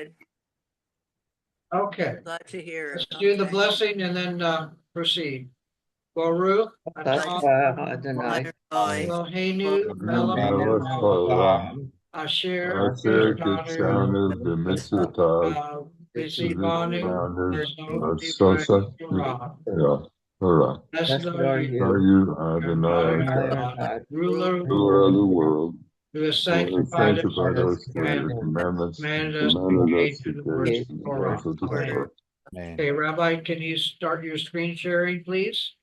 good. Okay, Glad to hear let's it. do the Okay. blessing and then proceed. Baruch Adonai, Eloheinu melech melech haolam, asher asher kitshanu b'mitzvotav, v'zivanu v'sosa Torah. Blessed Are are you, you Adonai our God, ruler of the ruler of the world, world, who has who has sanctified us sanctified us with your and commandments, and commanded us to commanded us engage to in the words engage of in the Torah. words of the Torah. Okay, Rabbi, can you start your screen sharing, please?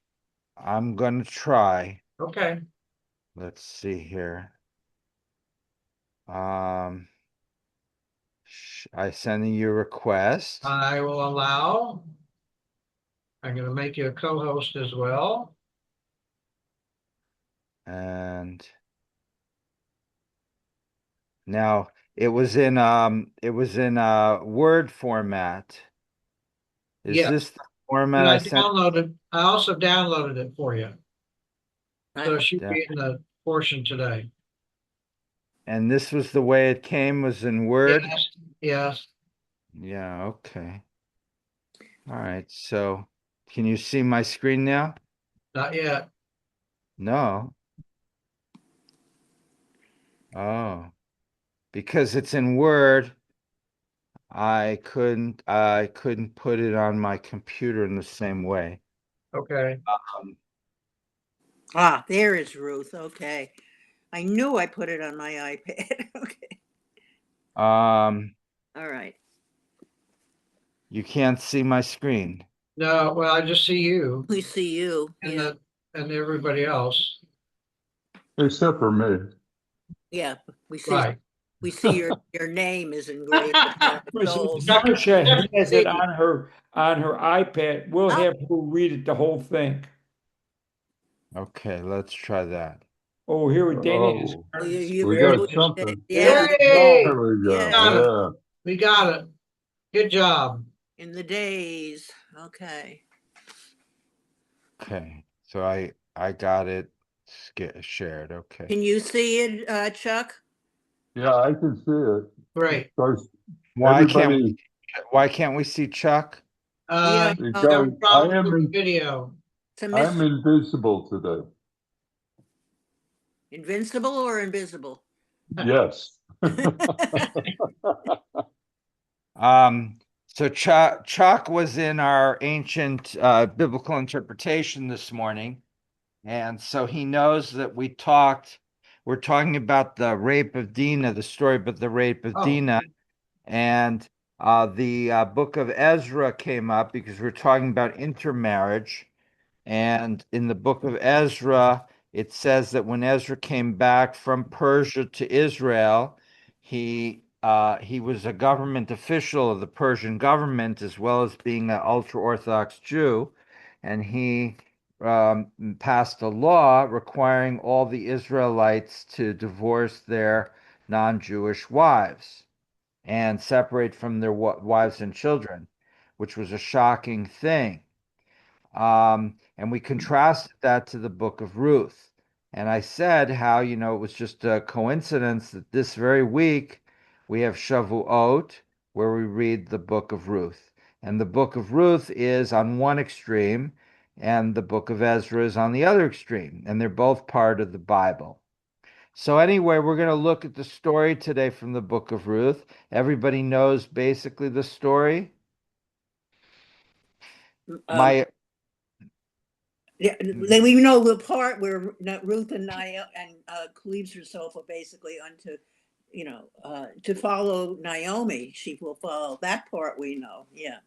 I'm going to try. Okay. Let's see here. I sending you a request. I will allow. I'm going to make you a co-host as well. And now it was in Word format. Is this the format And I I sent? downloaded. I also downloaded it for you, so it should Yeah. be in the portion today. And this was the way it came, was in Word? Yes. Yes. Yeah, okay. All right. So can you see my screen now? Not yet. No. Oh, because it's in Word, I couldn't put it on my computer in the same way. Okay. There is Ruth. Okay. I knew I put it on my iPad. Okay. All right. You can't see my screen. No, well, I just see you We see you. and Yeah. and everybody else. Except for me. Yeah. We see. Right. We see your name is engraved upon our souls. Patricia has it on her iPad. We'll have her read it the whole thing. Okay, let's try that. Oh, here we Danny is. Oh, We got something. Yeah. Yay! There we go. Yeah. Yeah. We got it. Good job. In the days. Okay. Okay, so I got it shared. Okay. Can you see it, Chuck? Yeah, I can see it. Great. Why can't we see Chuck? Yeah. Because I am video. I'm invisible today. Invincible or invisible? Yes. So Chuck was in our ancient biblical interpretation this morning, and so he knows that we're talking about the rape of Dinah, the story about the rape of Dinah, and the book of Ezra came up because we're talking about intermarriage. And in the book of Ezra, it says that when Ezra came back from Persia to Israel, he was a government official of the Persian government as well as being an ultra-Orthodox Jew, and he passed a law requiring all the Israelites to divorce their non-Jewish wives and separate from their wives and children, which was a shocking thing. And we contrasted that to the book of Ruth. And I said how, it was just a coincidence that this very week we have Shavuot, where we read the book of Ruth. And the book of Ruth is on one extreme, and the book of Ezra is on the other extreme. And they're both part of the Bible. So anyway, we're going to look at the story today from the book of Ruth. Everybody knows basically the story. We know the part where Ruth and cleaves herself basically unto, to follow Naomi. She will follow that part. We know, yeah.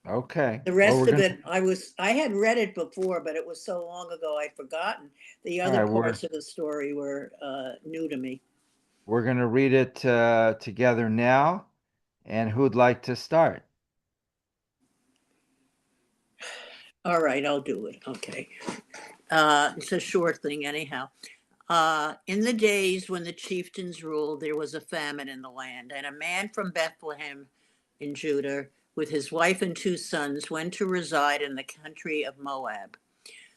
Okay. The rest of it, I had read it before, but it was so long ago I'd forgotten. The other parts of the story were new to me. We're going to read it together now. And who'd like to start? All right, I'll do it. Okay. It's a short thing anyhow. In the days when the chieftains ruled, there was a famine in the land, and a man from Bethlehem in Judah with his wife and 2 sons went to reside in the country of Moab.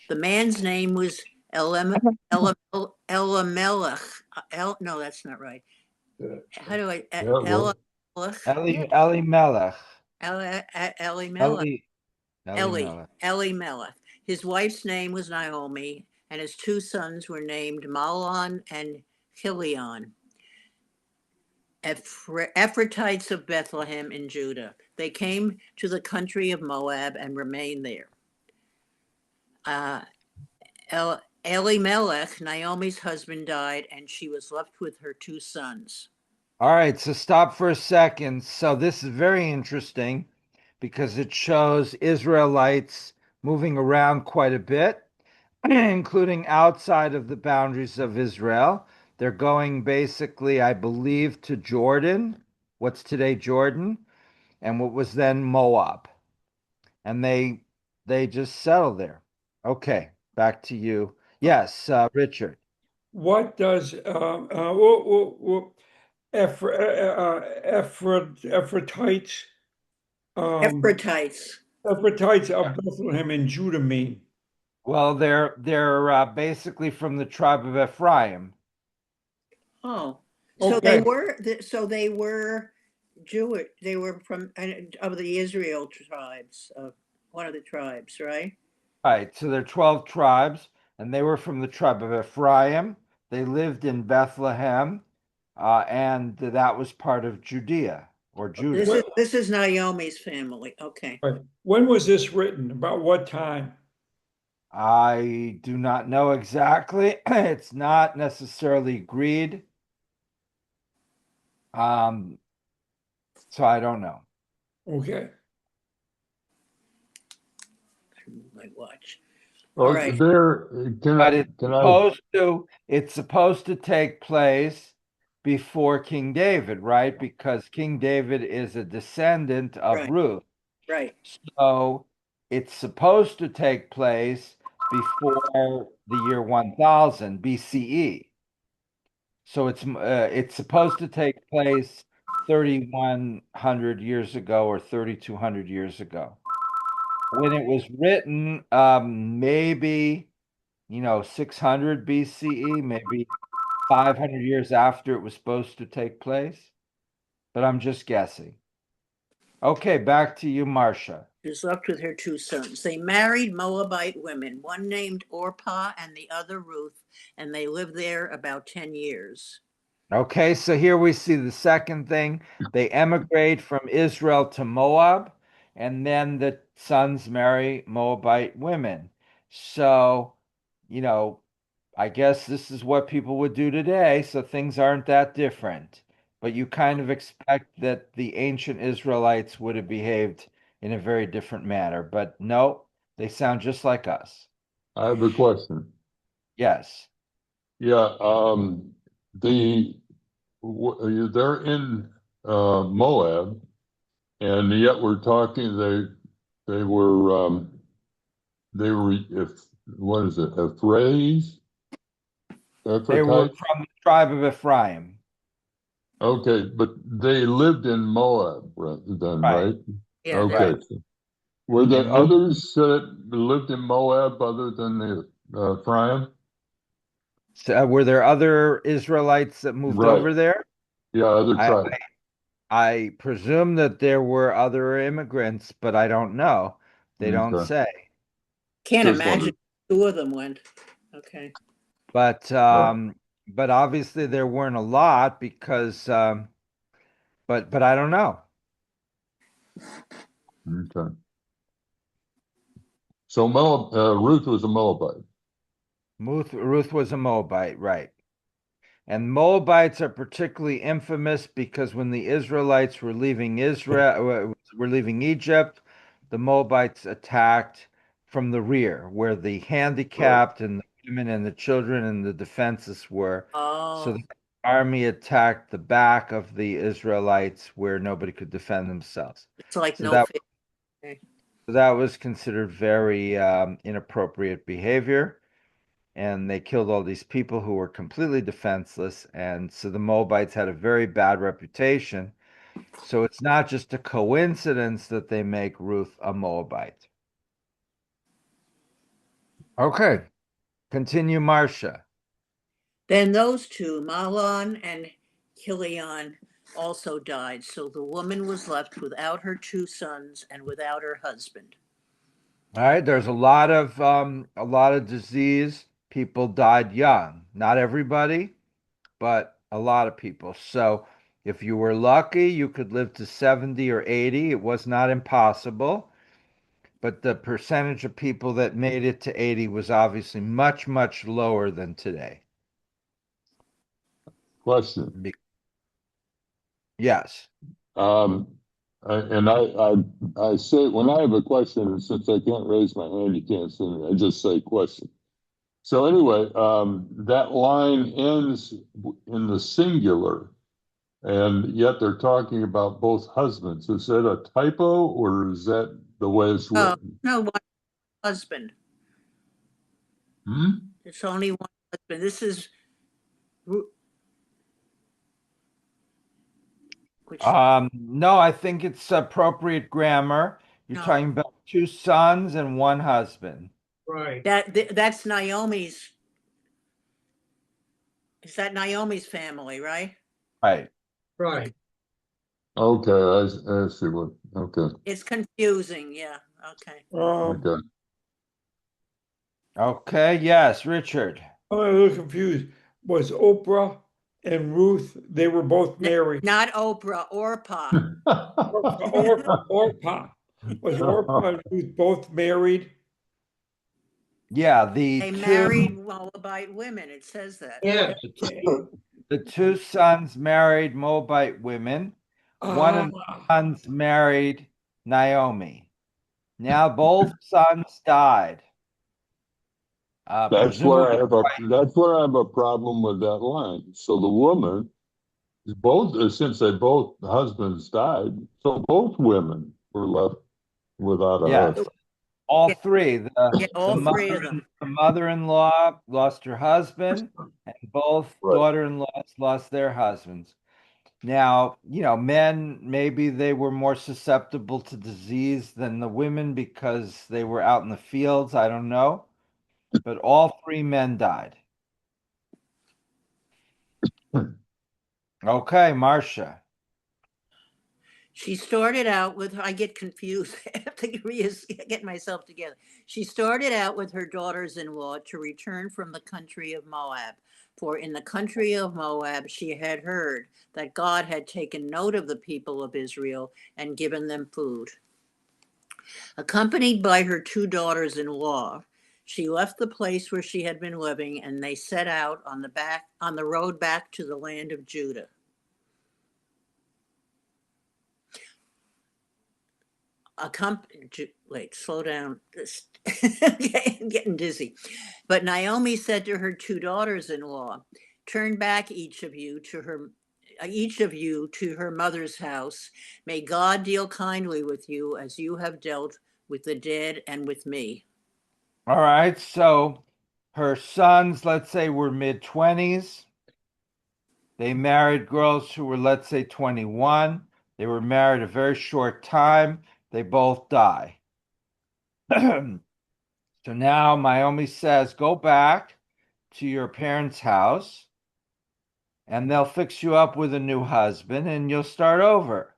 The man's name was Elimelech. No, that's not right. How do I? Elimelech. Elimelech. Elimelech. Elimelech. His wife's name was Naomi, and his two sons were named Mahlon and Chilion, Ephrathites of Bethlehem in Judah. They came to the country of Moab and remained there. Elimelech, Naomi's husband, died, and she was left with her two sons. All right, so stop for a second. So this is very interesting because it shows Israelites moving around quite a bit, including outside of the boundaries of Israel. They're going basically, I believe, to Jordan, what's today Jordan, and what was then Moab. And they just settled there. Okay, back to you. Yes, Richard. What does Ephrathites Ephrathites. Ephrathites of Bethlehem and Judah mean? Well, they're basically from the tribe of Ephraim. Oh, so they Okay, were. So they were Jewish. They were from of the Israel tribes, of one of the tribes, right? Right, so there are 12 tribes, and they were from the tribe of Ephraim. They lived in Bethlehem, and that was part of Judea or This Judah. is this is Naomi's family. Okay. right. When was this written? About what time? I do not know exactly. It's not necessarily agreed. Um, so I don't know. Okay. My watch. All Well, right. there, But it's can I, supposed to take place before King David, right? Because King David is a descendant of Right. Ruth. Right. So it's supposed to take place before the year 1000 BCE. So it's supposed to take place 3100 years ago or 3200 years ago. When it was written, maybe 600 BCE, maybe 500 years after it was supposed to take place, but I'm just guessing. Okay, back to you, Marcia. Is left with her two sons. They married Moabite women, one named Orpah and the other Ruth, and they lived there about 10 years. Okay, so here we see the second thing. They emigrate from Israel to Moab, and then the sons marry Moabite women. So, you know, I guess this is what people would do today, so things aren't that different. But you kind of expect that the ancient Israelites would have behaved in a very different manner. But no, they sound just like us. I have a question. Yes. Yeah, the, they're in, Moab, and yet we're talking, they were, if, what is it, Ephraim? They were Ephrathites? from the tribe of Ephraim. Okay, but they lived in Moab then, Right. right? Yeah, Okay. Right. Were there And others that lived in Moab other than the Ephraim? were there other Israelites that moved Right. over there? Yeah, other I, tribes. I presume that there were other immigrants, but I don't know. They don't Okay. say. can't Just imagine wondered. two of them went. Okay. But Right. obviously there weren't a lot because but I don't know. Okay. So Ruth was a Moabite. Ruth was a Moabite, right? And Moabites are particularly infamous because when the Israelites were leaving were leaving Egypt, the Moabites attacked from the rear, where the Right. handicapped and the women and the children and the defenses were. So Oh, the army attacked the back of the Israelites where nobody could defend themselves. it's like So no that fair. Okay. that was considered very inappropriate behavior, and they killed all these people who were completely defenseless. And so the Moabites had a very bad reputation. So it's not just a coincidence that they make Ruth a Moabite. Okay, continue, Marcia. Then those two, Mahlon and Chilion, also died. So the woman was left without her 2 sons and without her husband. All right, there's a lot of disease. People died young. Not everybody, but a lot of people. So if you were lucky, you could live to 70 or 80. It was not impossible, but the percentage of people that made it to 80 was obviously much, much lower than today. Question. Yes. I say when I have a question, and since I can't raise my hand, you can't see me. I just say question. So anyway, that line ends in the singular, and yet they're talking about both husbands. Is that a typo, or is that the way it's Oh, written? no, one husband. Hmm? It's only one husband. This is which No, I think it's appropriate grammar. You're no, talking about 2 sons and one husband. Right, that's Naomi's. Is that Naomi's family, right? Right. right. Okay, I see what. Okay, It's confusing. Yeah. Okay. okay. Okay, yes, Richard. I'm a little confused. Was Oprah and Ruth, they were both married? Not Oprah, Orpah. Orpah. Was Orpah and Ruth both married? Yeah, They married Moabite women. It says that. Yes, Okay. the 2 sons married Moabite women. One of the Ah, sons married Naomi. Now both sons died. That's where I Presumably, have a problem with that line. So the woman is both since they both husbands died, so both women were left without a yes, husband. all Yeah, three. yeah, all three of them. The mother-in-law lost her husband, and both Right. daughter-in-laws lost their husbands. Now, men, maybe they were more susceptible to disease than the women because they were out in the fields. I don't know. But all 3 men died. Okay, Marcia. She started out with, I get confused. I have to get myself together. She started out with her daughters in law to return from the country of Moab. For in the country of Moab, she had heard that God had taken note of the people of Israel and given them food. Accompanied by her 2 daughters in law, she left the place where she had been living and they set out on the road back to the land of Judah. Wait, slow down. Okay, I'm getting dizzy. But Naomi said to her 2 daughters-in-law, "Turn back, each of you to her mother's house. May God deal kindly with you as you have dealt with the dead and with me." All right, so her sons, let's say, were mid-20s. They married girls who were, let's say, 21. They were married a very short time. They both die. So now Naomi says, go back to your parents' house and they'll fix you up with a new husband and you'll start over.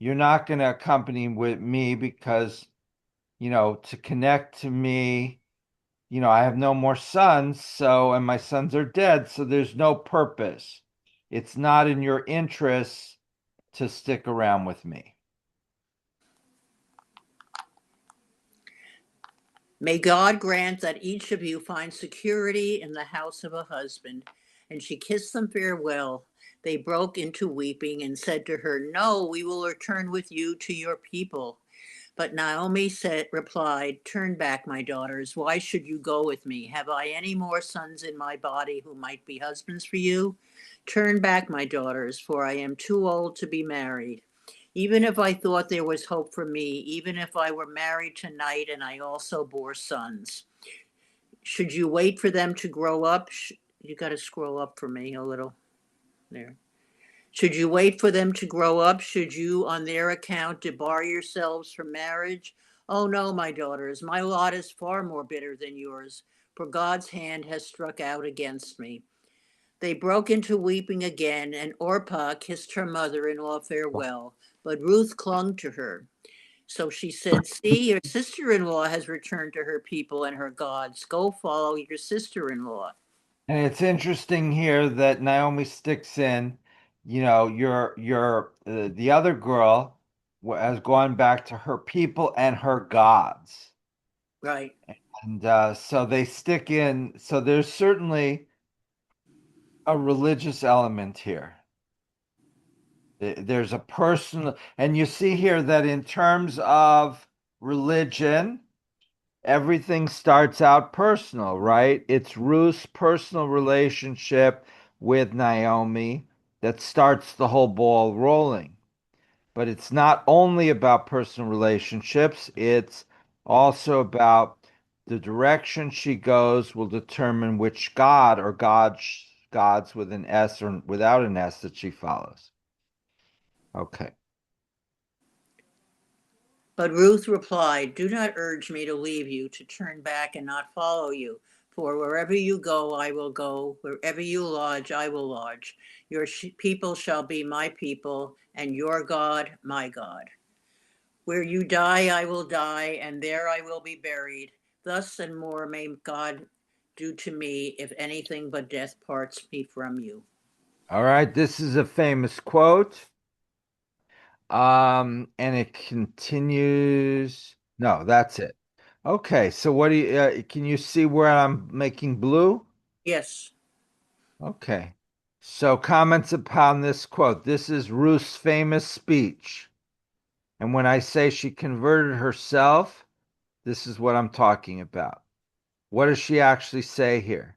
You're not going to accompany with me because, to connect to me, I have no more sons, and my sons are dead, so there's no purpose. It's not in your interests to stick around with me. May God grant that each of you find security in the house of a husband. And she kissed them farewell. They broke into weeping and said to her, "No, we will return with you to your people." But Naomi replied, "Turn back, my daughters. Why should you go with me? Have I any more sons in my body who might be husbands for you? Turn back, my daughters, for I am too old to be married. Even if I thought there was hope for me, even if I were married tonight and I also bore sons, should you wait for them to grow up?" You got to scroll up for me a little there. "Should you wait for them to grow up? Should you, on their account, debar yourselves from marriage? Oh no, my daughters, my lot is far more bitter than yours, for God's hand has struck out against me. They broke into weeping again, and Orpah kissed her mother-in-law farewell, but Ruth clung to her. So she said, "See, your sister-in-law has returned to her people and her gods. Go follow your sister-in-law." And it's interesting here that Naomi sticks in, the other girl has gone back to her people and her gods. Right. And so they stick in. So there's certainly a religious element here. There's a personal, and you see here that in terms of religion, everything starts out personal, right? It's Ruth's personal relationship with Naomi that starts the whole ball rolling. But it's not only about personal relationships, it's also about the direction she goes will determine which god or gods with an S or without an S that she follows. Okay. But Ruth replied, "Do not urge me to leave you, to turn back and not follow you. For wherever you go, I will go. Wherever you lodge, I will lodge. Your people shall be my people, and your God, my God. Where you die, I will die, and there I will be buried. Thus and more may God do to me, if anything but death parts me from you." All right. This is a famous quote. And it continues. No, that's it. Okay, so what do you can you see where I'm making blue? Yes. Okay. So comments upon this quote. This is Ruth's famous speech. And when I say she converted herself, this is what I'm talking about. What does she actually say here?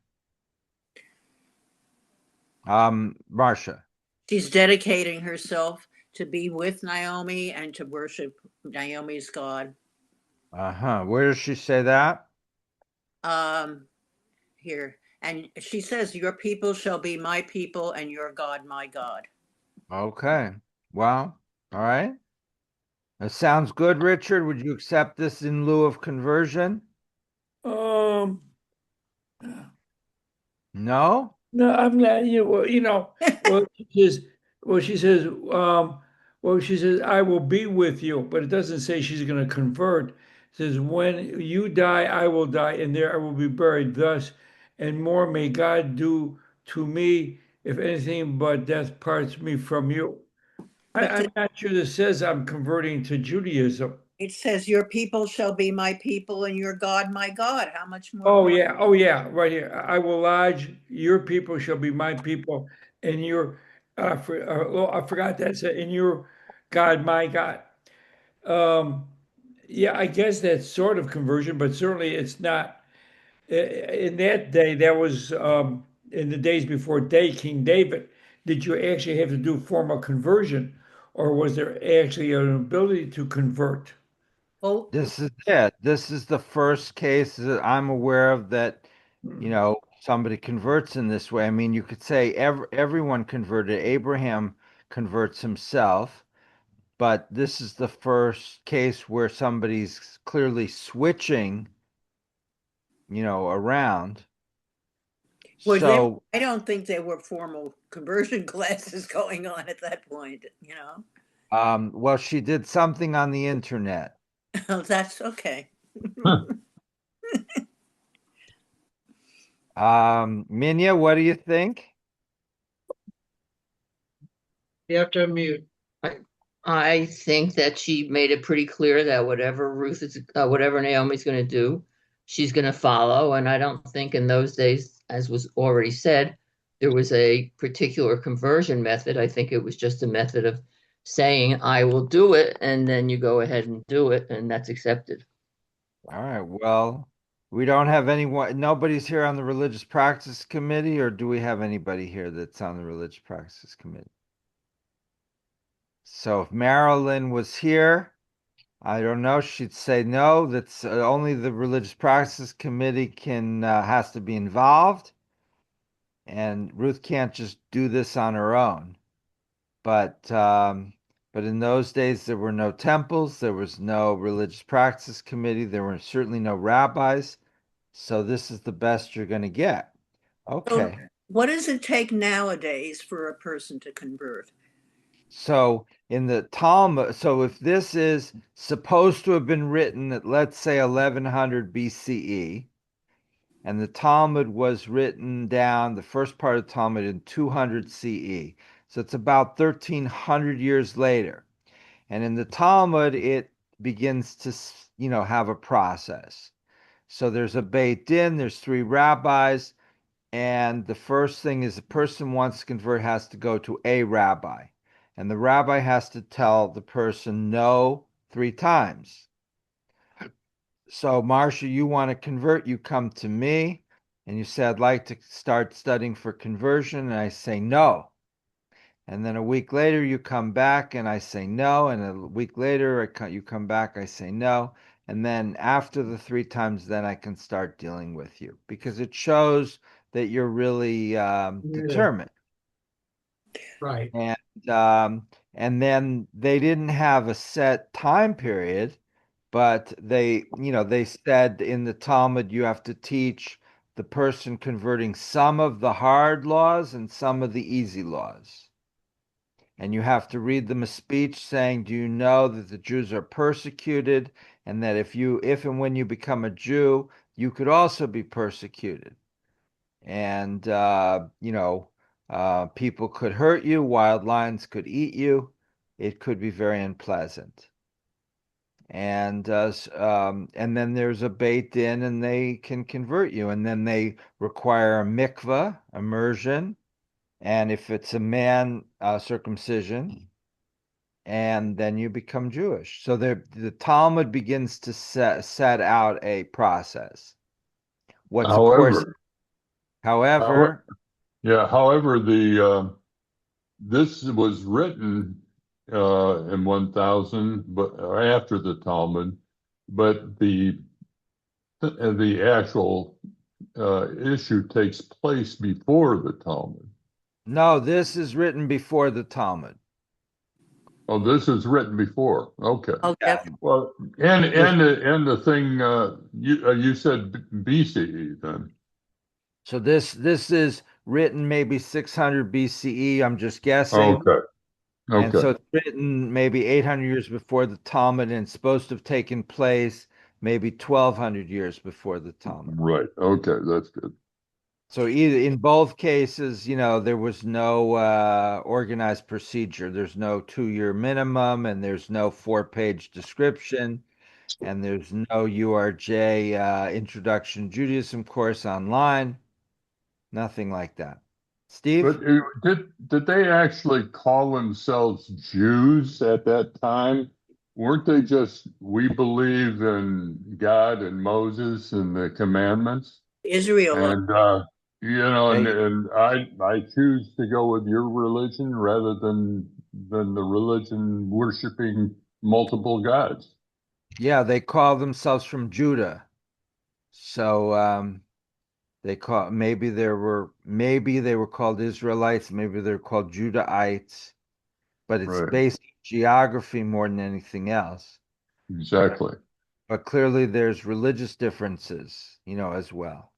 Marcia. She's dedicating herself to be with Naomi and to worship Naomi's God. Uh-huh. Where does she say that? Um, Here. And she says, "Your people shall be my people, and your God, my God." Okay. Well, all right. That sounds good, Richard. Would you accept this in lieu of conversion? Um, No? no, I'm not, well, she says, she says, I will be with you, but it doesn't say she's going to convert. It says, when you die, I will die, and there I will be buried. Thus and more may God do to me, if anything but death parts me from you. But I'm not sure this says I'm converting to Judaism. it says, "Your people shall be my people, and your God, my God." How much more? Oh yeah, right here. I will lodge. Your people shall be my people, and your, I forgot that. In your God, my God. Um, yeah, I guess that's sort of conversion, but certainly it's not. In that day, that was in the days before King David. Did you actually have to do formal conversion, or was there actually an ability to convert? Oh, This is it. This is the first case that I'm aware of that, somebody converts in this way. I mean, you could say everyone converted. Abraham converts himself, but this is the first case where somebody's clearly switching, around. well, there, So, I don't think there were formal conversion classes going on at that point. well, she did something on the internet. Oh, that's okay. Minya, what do you think? You have to unmute. I think that she made it pretty clear that whatever Naomi's going to do, she's going to follow. And I don't think in those days, as was already said, there was a particular conversion method. I think it was just a method of saying, I will do it, and then you go ahead and do it, and that's accepted. All right. Well, we don't have anyone, nobody's here on the Religious Practice Committee, or do we have anybody here that's on the Religious Practice Committee? So if Marilyn was here, I don't know, she'd say no, that's only the Religious Practices Committee has to be involved, and Ruth can't just do this on her own. But in those days, there were no temples, there was no religious practice committee, there were certainly no rabbis. So this is the best you're going to get. So, Okay. What does it take nowadays for a person to convert? So in the Talmud, so if this is supposed to have been written at, let's say, 1100 BCE, and the Talmud was written down, the first part of the Talmud in 200 CE. So it's about 1300 years later. And in the Talmud, it begins to, have a process. So there's a Beit Din, there's three rabbis, and the first thing is a person wants to convert has to go to a rabbi. And the rabbi has to tell the person no 3 times. So, Marcia, you want to convert, you come to me and you say, I'd like to start studying for conversion. And I say no. And then a week later, you come back and I say no. And a week later, you come back, I say no. And then after the 3 times, then I can start dealing with you because it shows that you're really Yeah, determined. right. And then they didn't have a set time period, but they said in the Talmud you have to teach the person converting some of the hard laws and some of the easy laws. And you have to read them a speech saying, do you know that the Jews are persecuted and that if and when you become a Jew, you could also be persecuted. And people could hurt you, wild lions could eat you. It could be very unpleasant. And then there's a Beit Din, and they can convert you, and then they require a mikvah, immersion, and if it's a man, circumcision, and then you become Jewish. So the Talmud begins to set out a process. What's of course, However, however, however, yeah, however, this was written in 1000, but after the Talmud, but the actual issue takes place before the Talmud. no, this is written before the Talmud. Oh, this is written before. Okay. Oh, Yeah. definitely. Well, and the thing you said BCE then. So this is written maybe 600 BCE. I'm just guessing. Okay. And Okay. so it's written maybe 800 years before the Talmud, and it's supposed to have taken place maybe 1200 years before the Talmud. Right. Okay. That's good. So either in both cases, there was no organized procedure. There's no 2-year minimum, and there's no 4-page description, and there's no URJ Introduction to Judaism course online. Nothing like that. Steve? But did they actually call themselves Jews at that time? Weren't they just we believe in God and Moses and the commandments? Israel. And and, They, and I choose to go with your religion rather than the religion worshiping multiple gods. yeah, they call themselves from Judah. So maybe they were called Israelites, maybe they're called Judahites, but it's Right. based on geography more than anything else. Exactly. But clearly there's religious differences, as well.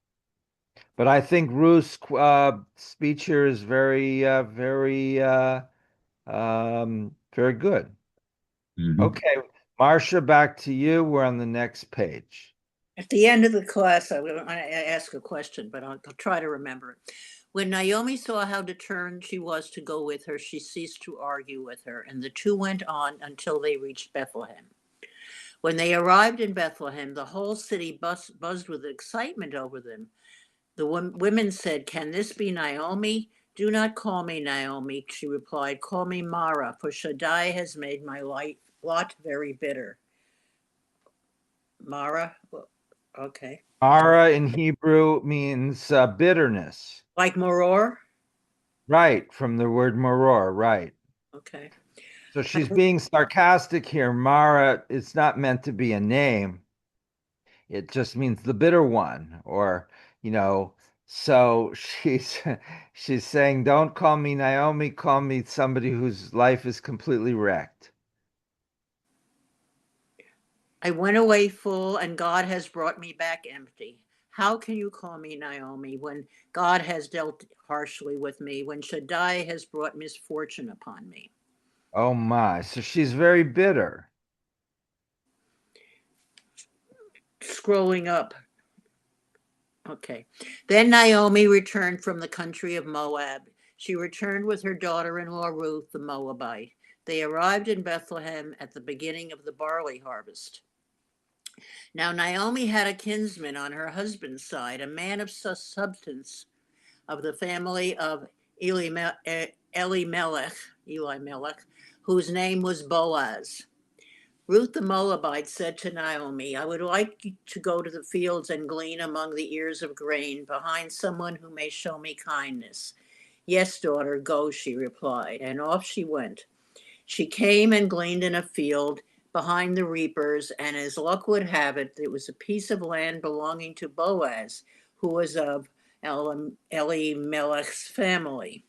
But I think Ruth's speech here is very good. Mhm. Okay, Marcia, back to you. We're on the next page. At the end of the class, I will ask a question, but I'll try to remember it. When Naomi saw how determined she was to go with her, she ceased to argue with her, and the two went on until they reached Bethlehem. When they arrived in Bethlehem, the whole city buzzed with excitement over them. The women said, "Can this be Naomi? Do not call me Naomi," she replied. "Call me Mara, for Shaddai has made my lot very bitter." Mara? Well, okay. Mara in Hebrew means bitterness. Like Moror? Right, from the word moror, right. Okay. So she's being sarcastic here. Mara, it's not meant to be a name. It just means the bitter one, or, so she's saying, don't call me Naomi, call me somebody whose life is completely wrecked. I went away full, and God has brought me back empty. How can you call me Naomi when God has dealt harshly with me, when Shaddai has brought misfortune upon me? Oh my. So she's very bitter. Scrolling up. Okay. Then Naomi returned from the country of Moab. She returned with her daughter in law Ruth the Moabite. They arrived in Bethlehem at the beginning of the barley harvest. Now Naomi had a kinsman on her husband's side, a man of substance of the family of Elimelech, whose name was Boaz. Ruth the Moabite said to Naomi, I would like you to go to the fields and glean among the ears of grain behind someone who may show me kindness. Yes, daughter, go, she replied, and off she went. She came and gleaned in a field behind the reapers, and as luck would have it, it was a piece of land belonging to Boaz, who was of Elimelech's family.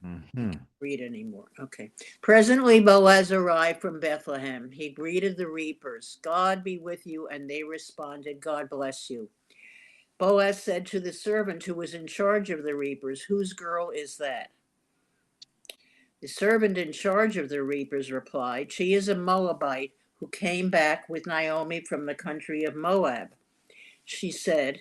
Mm-hmm. Read anymore. Okay. Presently, Boaz arrived from Bethlehem. He greeted the reapers. God be with you. And they responded, God bless you. Boaz said to the servant who was in charge of the reapers, whose girl is that? The servant in charge of the reapers replied, she is a Moabite who came back with Naomi from the country of Moab. She said,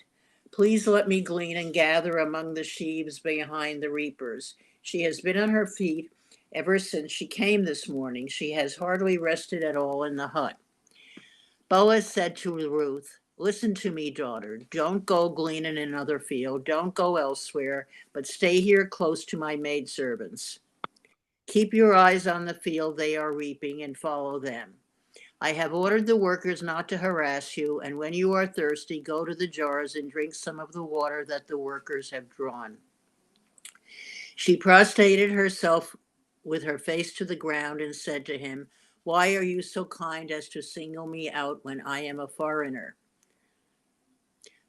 please let me glean and gather among the sheaves behind the reapers. She has been on her feet ever since she came this morning. She has hardly rested at all in the hut. Boaz said to Ruth, listen to me, daughter. Don't go glean in another field. Don't go elsewhere, but stay here close to my maidservants. Keep your eyes on the field they are reaping and follow them. I have ordered the workers not to harass you, and when you are thirsty, go to the jars and drink some of the water that the workers have drawn. She prostrated herself with her face to the ground and said to him, why are you so kind as to single me out when I am a foreigner?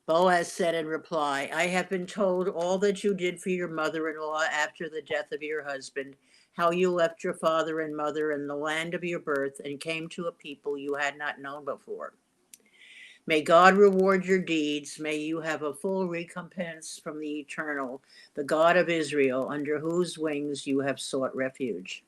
Boaz said in reply, I have been told all that you did for your mother-in-law after the death of your husband, how you left your father and mother in the land of your birth and came to a people you had not known before. May God reward your deeds. May you have a full recompense from the Eternal, the God of Israel, under whose wings you have sought refuge.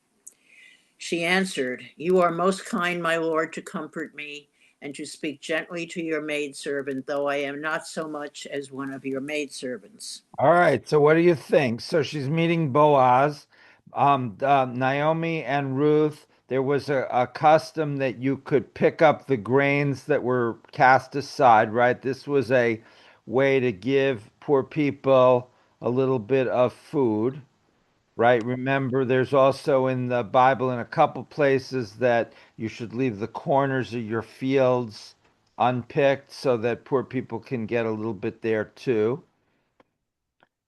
She answered, you are most kind, my Lord, to comfort me and to speak gently to your maidservant, though I am not so much as one of your maidservants. All right. So what do you think? So she's meeting Boaz. Naomi and Ruth, there was a custom that you could pick up the grains that were cast aside, right? This was a way to give poor people a little bit of food, right? Remember, there's also in the Bible in a couple places that you should leave the corners of your fields unpicked so that poor people can get a little bit there too.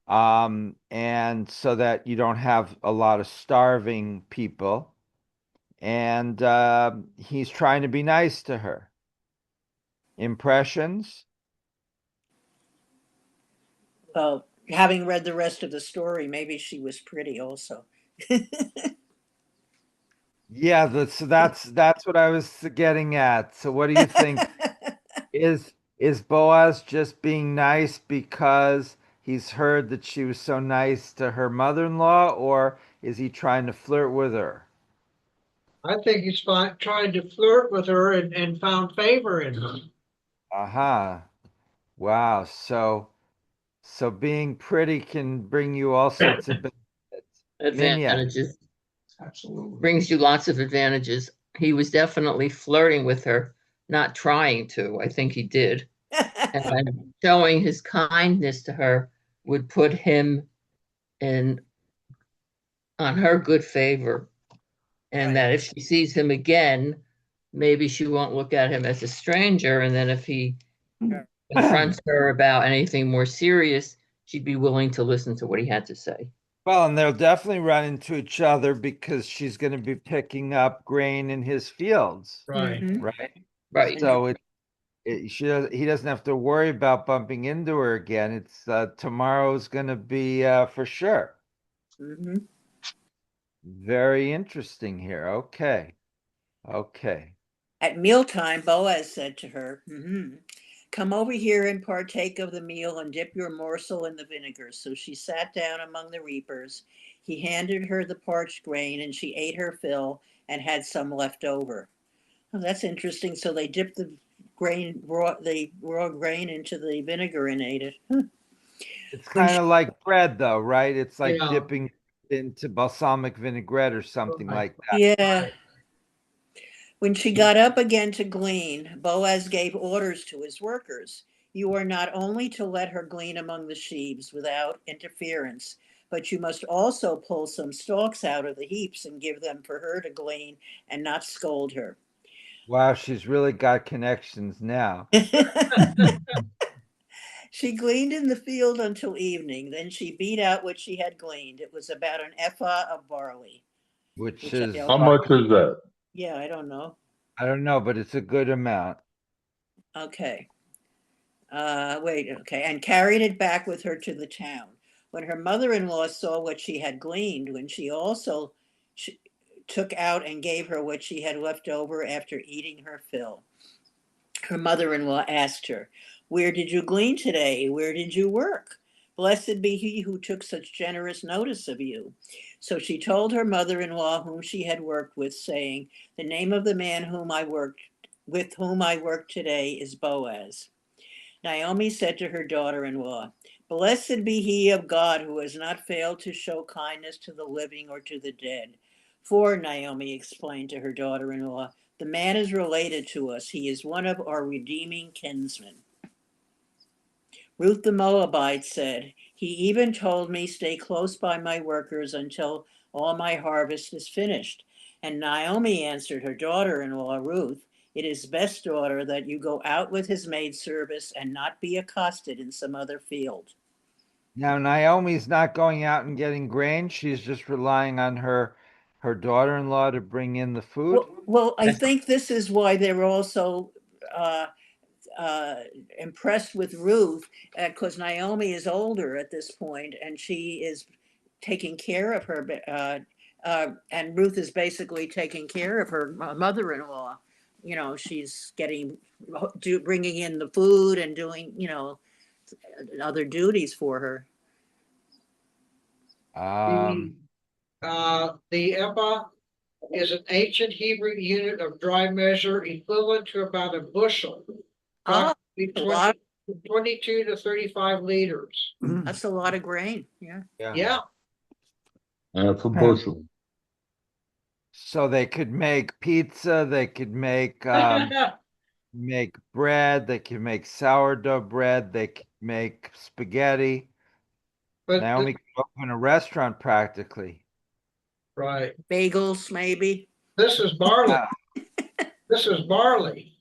And so that you don't have a lot of starving people. And he's trying to be nice to her. Impressions? Well, having read the rest of the story, maybe she was pretty also. Yeah, that's what I was getting at. So what do you think? Is Boaz just being nice because he's heard that she was so nice to her mother-in-law, or is he trying to flirt with her? I think he's trying to flirt with her and found favor in her. Aha. Wow. So being pretty can bring you all sorts of benefits. Minya. Advantages. Absolutely. Brings you lots of advantages. He was definitely flirting with her, not trying to. I think he did. And showing his kindness to her would put him in on her good favor. And Right. that if she sees him again, maybe she won't look at him as a stranger. And then if he confronts her about anything more serious, she'd be willing to listen to what he had to say. Well, and they'll definitely run into each other because she's going to be picking up grain in his fields, Right. Mhm. right? Right. So he doesn't have to worry about bumping into her again. It's tomorrow's going to be for sure. Mhm. Very interesting here. Okay. Okay. At mealtime, Boaz said to her, Come over here and partake of the meal and dip your morsel in the vinegar. So she sat down among the reapers. He handed her the parched grain, and she ate her fill and had some left over. Oh, that's interesting. So they dipped the raw grain into the vinegar and ate it. Huh. It's When kind of like bread, though, right? It's like Yeah. dipping into balsamic vinaigrette or something Right. like that. Yeah. When she got up again to glean, Boaz gave orders to his workers. You are not only to let her glean among the sheaves without interference, but you must also pull some stalks out of the heaps and give them for her to glean and not scold her. Wow, she's really got connections now, She gleaned in the field until evening. Then she beat out what she had gleaned. It was about an ephah of barley, which which I is, How don't, much is that? yeah, I don't know. I don't know, but it's a good amount. Okay. Wait, okay, and carried it back with her to the town. When her mother-in-law saw what she had gleaned, when she also took out and gave her what she had left over after eating her fill, her mother-in-law asked her, "Where did you glean today? Where did you work? Blessed be he who took such generous notice of you." So she told her mother-in-law whom she had worked with, saying, "The name of the man with whom I worked today is Boaz." Naomi said to her daughter-in-law, "Blessed be he of God who has not failed to show kindness to the living or to the dead." For, Naomi explained to her daughter-in-law, the man is related to us. He is one of our redeeming kinsmen. Ruth the Moabite said, "He even told me, stay close by my workers until all my harvest is finished." And Naomi answered her daughter-in-law, Ruth, "It is best, daughter, that you go out with his maid service and not be accosted in some other field." Now, Naomi's not going out and getting grain. She's just relying on her daughter-in-law to bring in the food. Well, I think this is why they're also uh, impressed with Ruth, because Naomi is older at this point and she is taking care of her. And Ruth is basically taking care of her mother-in-law. You know, she's bringing in the food and doing, other duties for her. The, Um, the ephah is an ancient Hebrew unit of dry measure equivalent to about a bushel, Oh, approximately a lot. 22 to 35 liters. That's a lot of grain. Yeah. Yeah. Half a bushel. So they could make pizza, they could make bread, they could make sourdough bread, they could make spaghetti. But Naomi could open a restaurant practically. right. Bagels, maybe. This is barley. This is barley.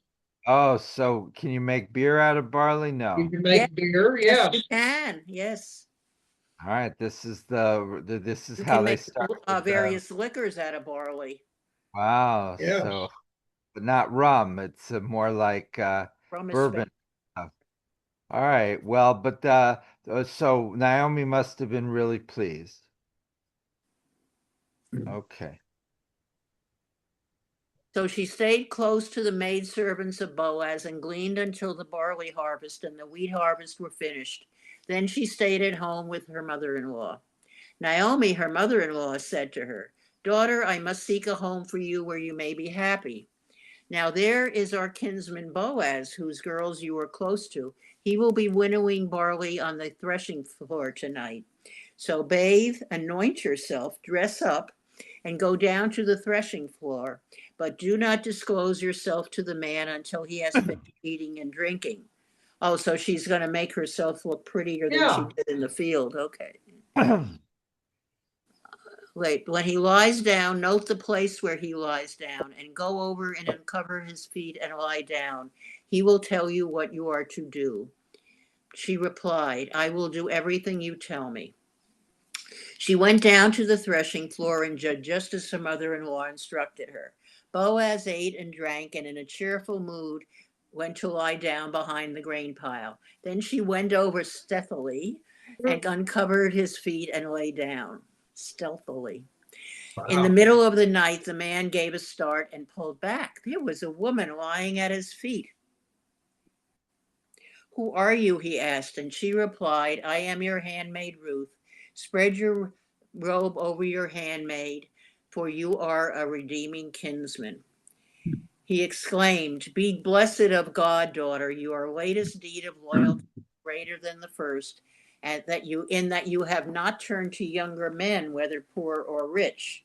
Oh, so can you make beer out of barley? You No. can Yeah. make beer, Yes, yes. you can. Yes. All right, this is this is You how can they make start with various liquors out of barley. wow. Yes. So, but not rum. It's more like Rum is bourbon stuff. All right. Well, but so Naomi must have been really pleased. Okay. So she stayed close to the maidservants of Boaz and gleaned until the barley harvest and the wheat harvest were finished. Then she stayed at home with her mother-in-law. Naomi, her mother-in-law, said to her, "Daughter, I must seek a home for you where you may be happy. Now there is our kinsman Boaz, whose girls you are close to. He will be winnowing barley on the threshing floor tonight. So bathe, anoint yourself, dress up, and go down to the threshing floor. But do not disclose yourself to the man until he has finished eating and drinking." Oh, so she's going to make herself look prettier than she Yeah. did in the field. Okay. Wait, when he lies down, note the place where he lies down and go over and uncover his feet and lie down. He will tell you what you are to do. She replied, "I will do everything you tell me." She went down to the threshing floor and did just as her mother-in-law instructed her. Boaz ate and drank and in a cheerful mood went to lie down behind the grain pile. Then she went over stealthily and uncovered his feet and lay down stealthily. In the Wow. middle of the night, the man gave a start and pulled back. There was a woman lying at his feet. Who are you? He asked, and she replied, I am your handmaid Ruth. Spread your robe over your handmaid, for you are a redeeming kinsman. He exclaimed, Be blessed of God, daughter. Your latest deed of loyalty is greater than the first, and that you have not turned to younger men, whether poor or rich.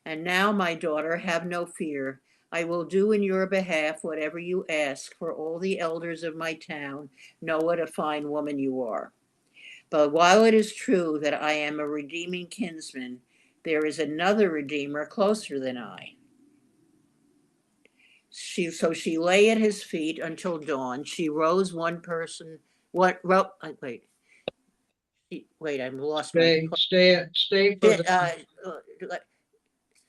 And now, my daughter, have no fear. I will do in your behalf whatever you ask, for all the elders of my town know what a fine woman you are. But while it is true that I am a redeeming kinsman, there is another redeemer closer than I. She lay at his feet until dawn. She rose one person. What? Wait. Wait. I'm lost my. Stay for the,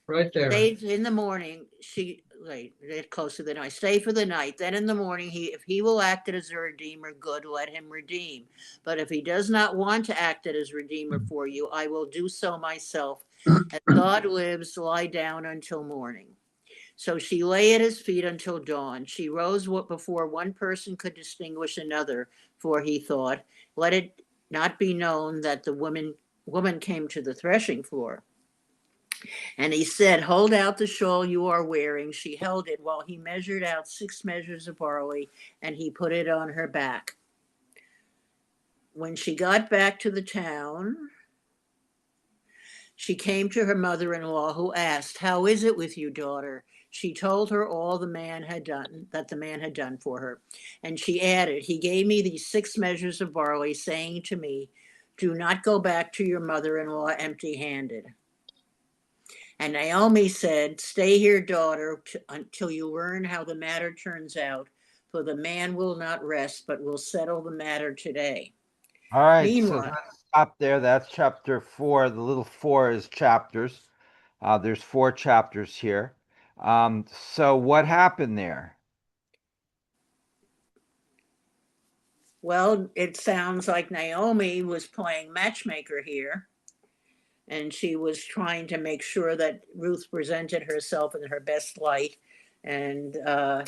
right there. Stay in the morning. Closer than I. Stay for the night. Then in the morning, if he will act as a redeemer, good. Let him redeem. But if he does not want to act as redeemer for you, I will do so myself. As God lives, lie down until morning. So she lay at his feet until dawn. She rose before one person could distinguish another, for he thought, let it not be known that the woman came to the threshing floor. And he said, Hold out the shawl you are wearing. She held it while he measured out 6 measures of barley, and he put it on her back. When she got back to the town, she came to her mother-in-law, who asked, How is it with you, daughter? She told her all the man had done for her. And she added, He gave me these 6 measures of barley, saying to me, Do not go back to your mother-in-law empty-handed. And Naomi said, Stay here, daughter, until you learn how the matter turns out, for the man will not rest, but will settle the matter today. All right, so Meanwhile, let's stop there. That's chapter 4. The little 4 is chapters. There's 4 chapters here. So what happened there? well, it sounds like Naomi was playing matchmaker here, and she was trying to make sure that Ruth presented herself in her best light and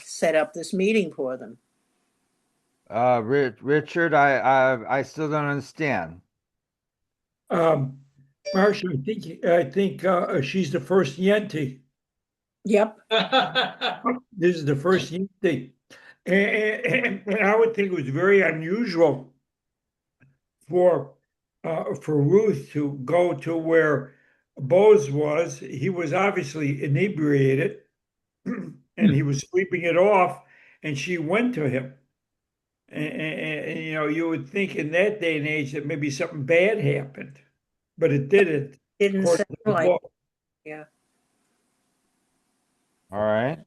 set up this meeting for them. Richard, I still don't understand. Marcia, I think she's the first Yenti. Yep. This is the first Yenti. And I would think it was very unusual for Ruth to go to where Boaz was. He was obviously inebriated and he was sleeping it off, and she went to him. And, you know, you would think in that day and age that maybe something bad happened, but it didn't, Didn't according sound to the like, book. yeah. All right.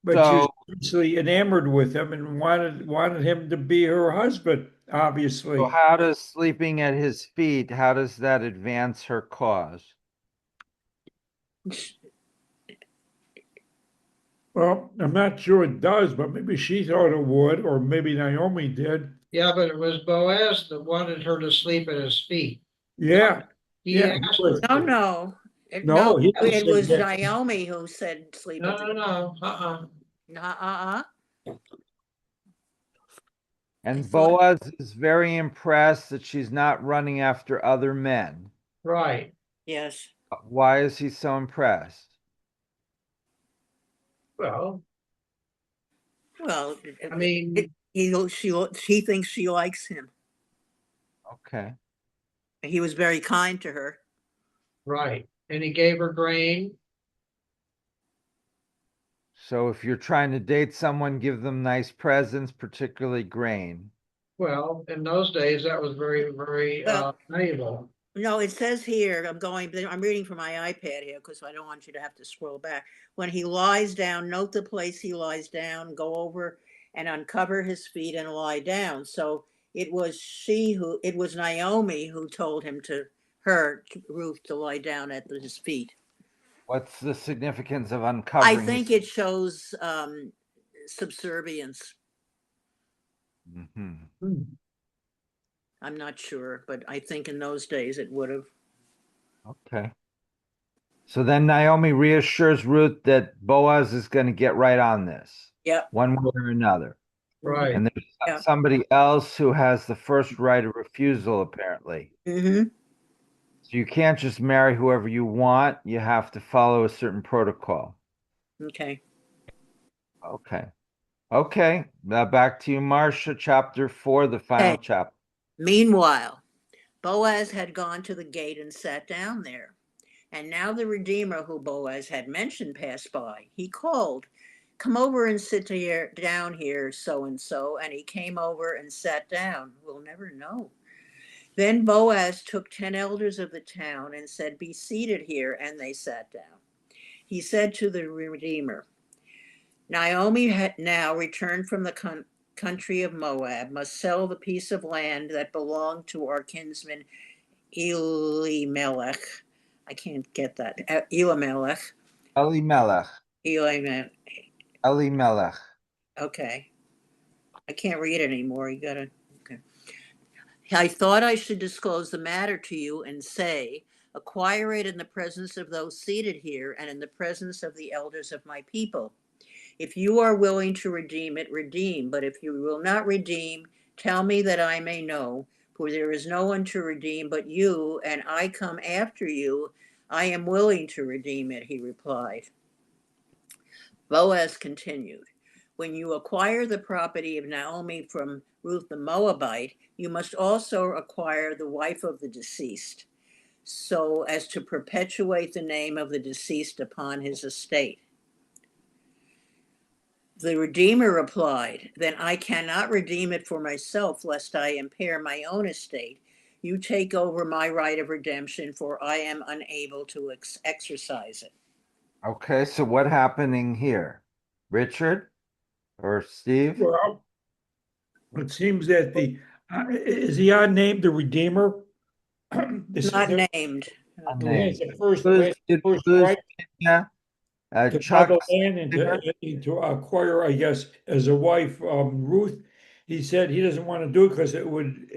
But she was So, obviously enamored with him and wanted him to be her husband, obviously. so how does sleeping at his feet, how does that advance her cause? Well, I'm not sure it does, but maybe she thought it would, or maybe Naomi did. Yeah, but it was Boaz that wanted her to sleep at his feet. Yeah, He yeah. asked her. No, no. No, he It said was that. Naomi who said sleep at the. No. And thought- Boaz is very impressed that she's not running after other men. Right. Yes. Why is he so impressed? Well, Well, I mean, he thinks she likes him. Okay. He was very kind to her. right. And he gave her grain. So if you're trying to date someone, give them nice presents, particularly grain. Well, in those days, that was very, very Well, valuable. No, it says here, I'm reading from my iPad here because I don't want you to have to scroll back. When he lies down, note the place he lies down, go over and uncover his feet and lie down. So it was Naomi who told Ruth, to lie down at his feet. What's the significance of I uncovering think his... it shows subservience. Mhm. I'm not sure, but I think in those days it would have. Okay. So then Naomi reassures Ruth that Boaz is going to get right on this, Yep. one way or another. Right. And there's Yeah. somebody else who has the first right of refusal, apparently. Mm-hmm. So you can't just marry whoever you want. You have to follow a certain protocol. Okay. Okay. Okay. Now back to you, Marcia, chapter 4, the final Okay. chapter. Meanwhile, Boaz had gone to the gate and sat down there. And now the Redeemer who Boaz had mentioned passed by. He called, "Come over and sit here, down here, so and so." And he came over and sat down. We'll never know. Then Boaz took 10 elders of the town and said, "Be seated here." And they sat down. He said to the Redeemer, "Naomi had now returned from the country of Moab, must sell the piece of land that belonged to our kinsman Elimelech." I can't get that. Elimelech. Elimelech. Elimelech. Elimelech. Okay. I can't read it anymore. You gotta. Okay. "I thought I should disclose the matter to you and say, acquire it in the presence of those seated here and in the presence of the elders of my people. If you are willing to redeem it, redeem. But if you will not redeem, tell me that I may know, for there is no one to redeem but you, and I come after you. I am willing to redeem it," he replied. Boaz continued, "When you acquire the property of Naomi from Ruth the Moabite, you must also acquire the wife of the deceased, so as to perpetuate the name of the deceased upon his estate." The Redeemer replied, "Then I cannot redeem it for myself, lest I impair my own estate. You take over my right of redemption, for I am unable to exercise it." Okay, so what happening here? Richard or Steve? Well, it seems that is he named the Redeemer? Not The, named. who has the first, Who's, first who's, right yeah, to buy Chuck the land and to acquire, I guess, as a wife, Ruth. He said he doesn't want to do it because it would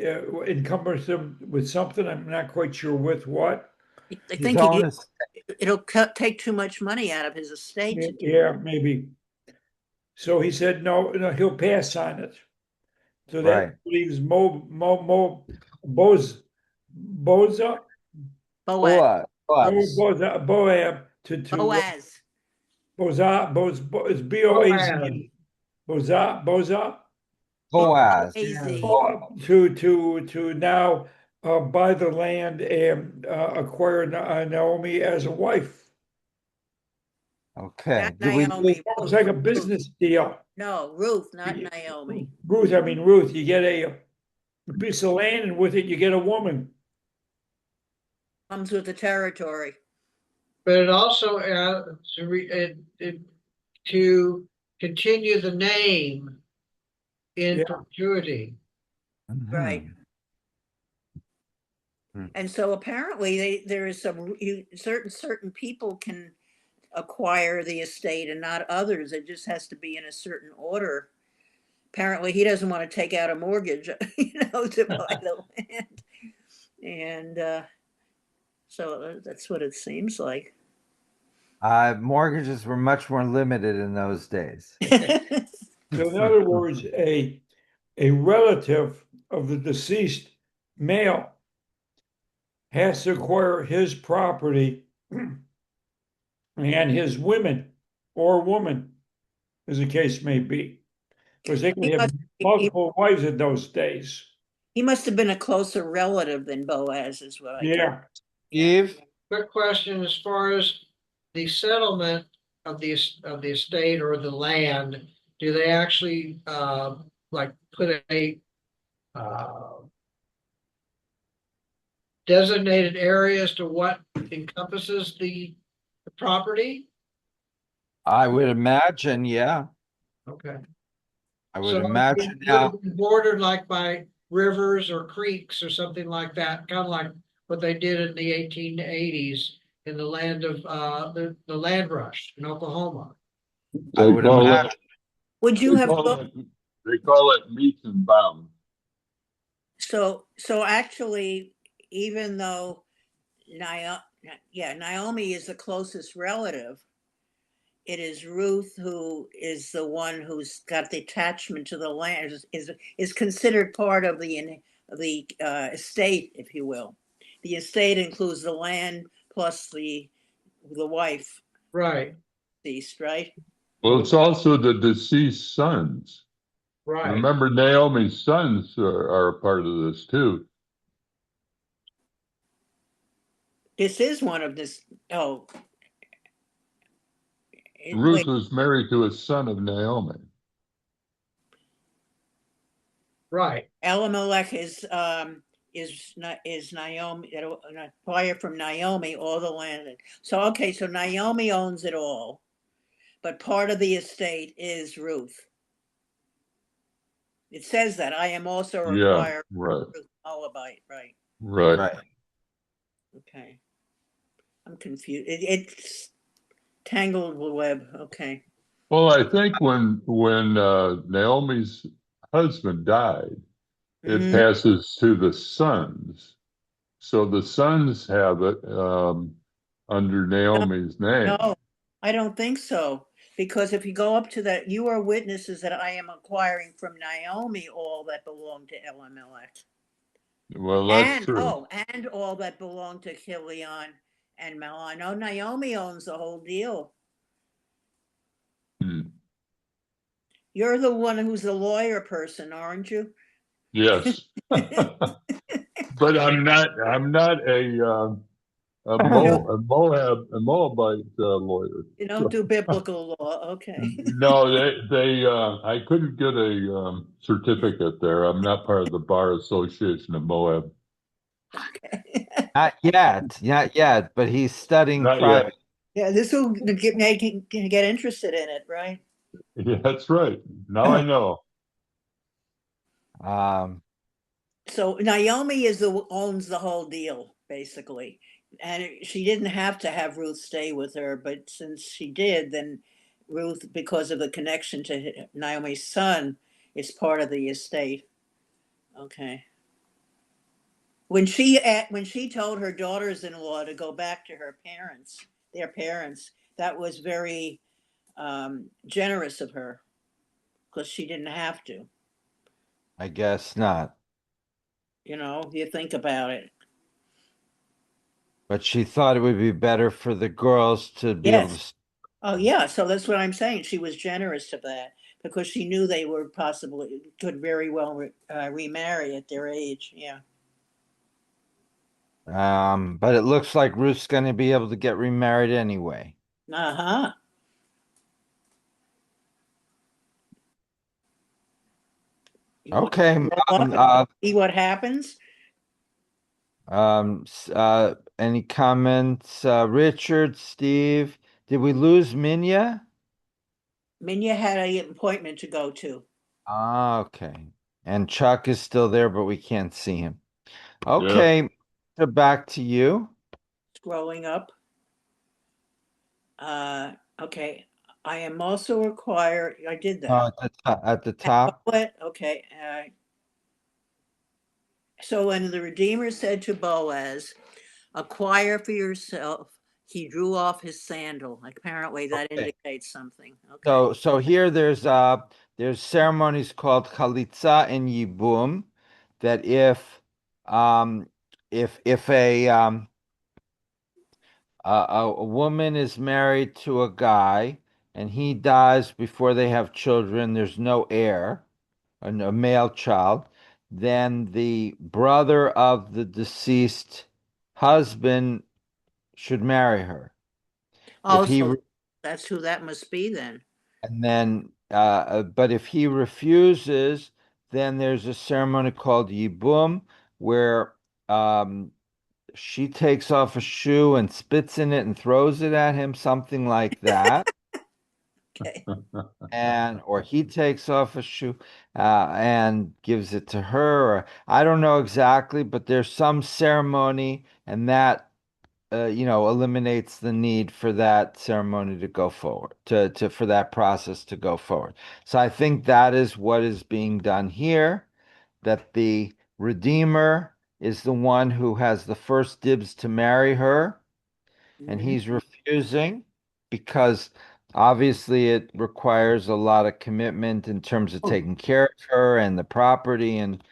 encumber him with something. I'm not quite sure with what. I his think own estate, it'll take too much money out of his estate to do it. Yeah, maybe. So he said no, no, he'll pass on it. So that right? leaves Boz, Boza, Boaz. Boaz, Boaz. Boab Boaz. it's Boaz. Boaz, Boza, Boaz. B-O-A-Z. to now buy the land and acquire Naomi as a wife. Okay. Not Did we lose? Naomi. It's Ruth. like a business deal. No, Ruth, not Naomi. Ruth, you get a piece of land, and with it, you get a woman. Comes with the territory. But it also to continue the name in Yeah. perpetuity. Right. Hmm. And so apparently there is certain people can acquire the estate and not others. It just has to be in a certain order. Apparently he doesn't want to take out a mortgage, to buy the land. And so that's what it seems like. Mortgages were much more limited in those days. So in other words, a relative of the deceased male has to acquire his property and his women or woman, as the case may be. Because they can He have must, multiple wives in those days. he must have been a closer relative than Boaz, is what I get. Yeah. Steve? Quick question as far as the settlement of the estate or the land, do they actually like put a designated area as to what encompasses the property? I would imagine, yeah. Okay. I would So imagine it now. would be bordered like by rivers or creeks or something like that, kind of like what they did in the 1880s in the land of the land rush in Oklahoma. I They would call imagine. Would you have they call it meets and bounds. so actually, even though Naomi is the closest relative, it is Ruth who is the one who's got the attachment to the land, is considered part of the estate, if you will. The estate includes the land plus the wife Right, deceased, right? Well, it's also the deceased sons. right, Remember, Naomi's sons are a part of this too. This is one of this. Oh, Ruth wait. was married to a son of Naomi. right. Elimelech is Naomi, acquired from Naomi all the land. So okay, so Naomi owns it all, but part of the estate is Ruth. It says that I am also Yeah, required right, Ruth Moabite, right? right. Right. Okay, I'm confused. It's tangled web. Okay. Well, I think when Naomi's husband died, it Mhm. passes to the sons. So the sons have it under No, Naomi's name. no, I don't think so. Because if you go up to that, you are witnesses that I am acquiring from Naomi all that belonged to Elimelech. Well, that's And true. oh, and all that belonged to Kilion and Mahlon. No, Naomi owns the whole deal. Hmm. You're the one who's the lawyer person, aren't you? Yes, but I'm not a Moabite lawyer. You don't So, do biblical law. Okay. no, I couldn't get a certificate there. I'm not part of the Bar Association of Moab. Not yet, but he's studying Not yet. private. Yeah, this will make you get interested in it, right? Yeah, that's right. Now I know. Um, So Naomi is the owns the whole deal, basically. And she didn't have to have Ruth stay with her, but since she did, then Ruth, because of the connection to Naomi's son, is part of the estate. Okay. When she told her daughters-in-law to go back to their parents, that was very generous of her because she didn't have to. I guess not. If you think about it. But she thought it would be better for the girls to be able Yes. to. Oh, yeah. So that's what I'm saying. She was generous of that because she knew they were possibly could very well remarry at their age. Yeah. But it looks like Ruth's going to be able to get remarried anyway. Uh huh. You want Okay. to roll up Um, and uh, see what happens? any comments? Richard, Steve, did we lose Minya? Minya had an appointment to go to. Ah, okay. And Chuck is still there, but we can't see him. Yeah. Okay, so back to you. Scrolling up. Uh, okay. I am also required. I did that. At the top. What? Okay. So when the Redeemer said to Boaz, acquire for yourself, he drew off his sandal. Apparently that Okay. indicates something. Okay. So here there's ceremonies called chalitza and yibum that um if a woman is married to a guy and he dies before they have children, there's no heir, a male child, then the brother of the deceased husband should marry her. If he Also, that's who that must be then. And then, but if he refuses, then there's a ceremony called Yibum, where she takes off a shoe and spits in it and throws it at him, something like that. Okay. And or he takes off a shoe and gives it to her. Or, I don't know exactly, but there's some ceremony, and that eliminates the need for that ceremony to go forward, to for that process to go forward. So I think that is what is being done here, that the Redeemer is the one who has the first dibs to marry her, and Mhm. he's refusing because Obviously, it requires a lot of commitment in terms of taking care of her and the property. And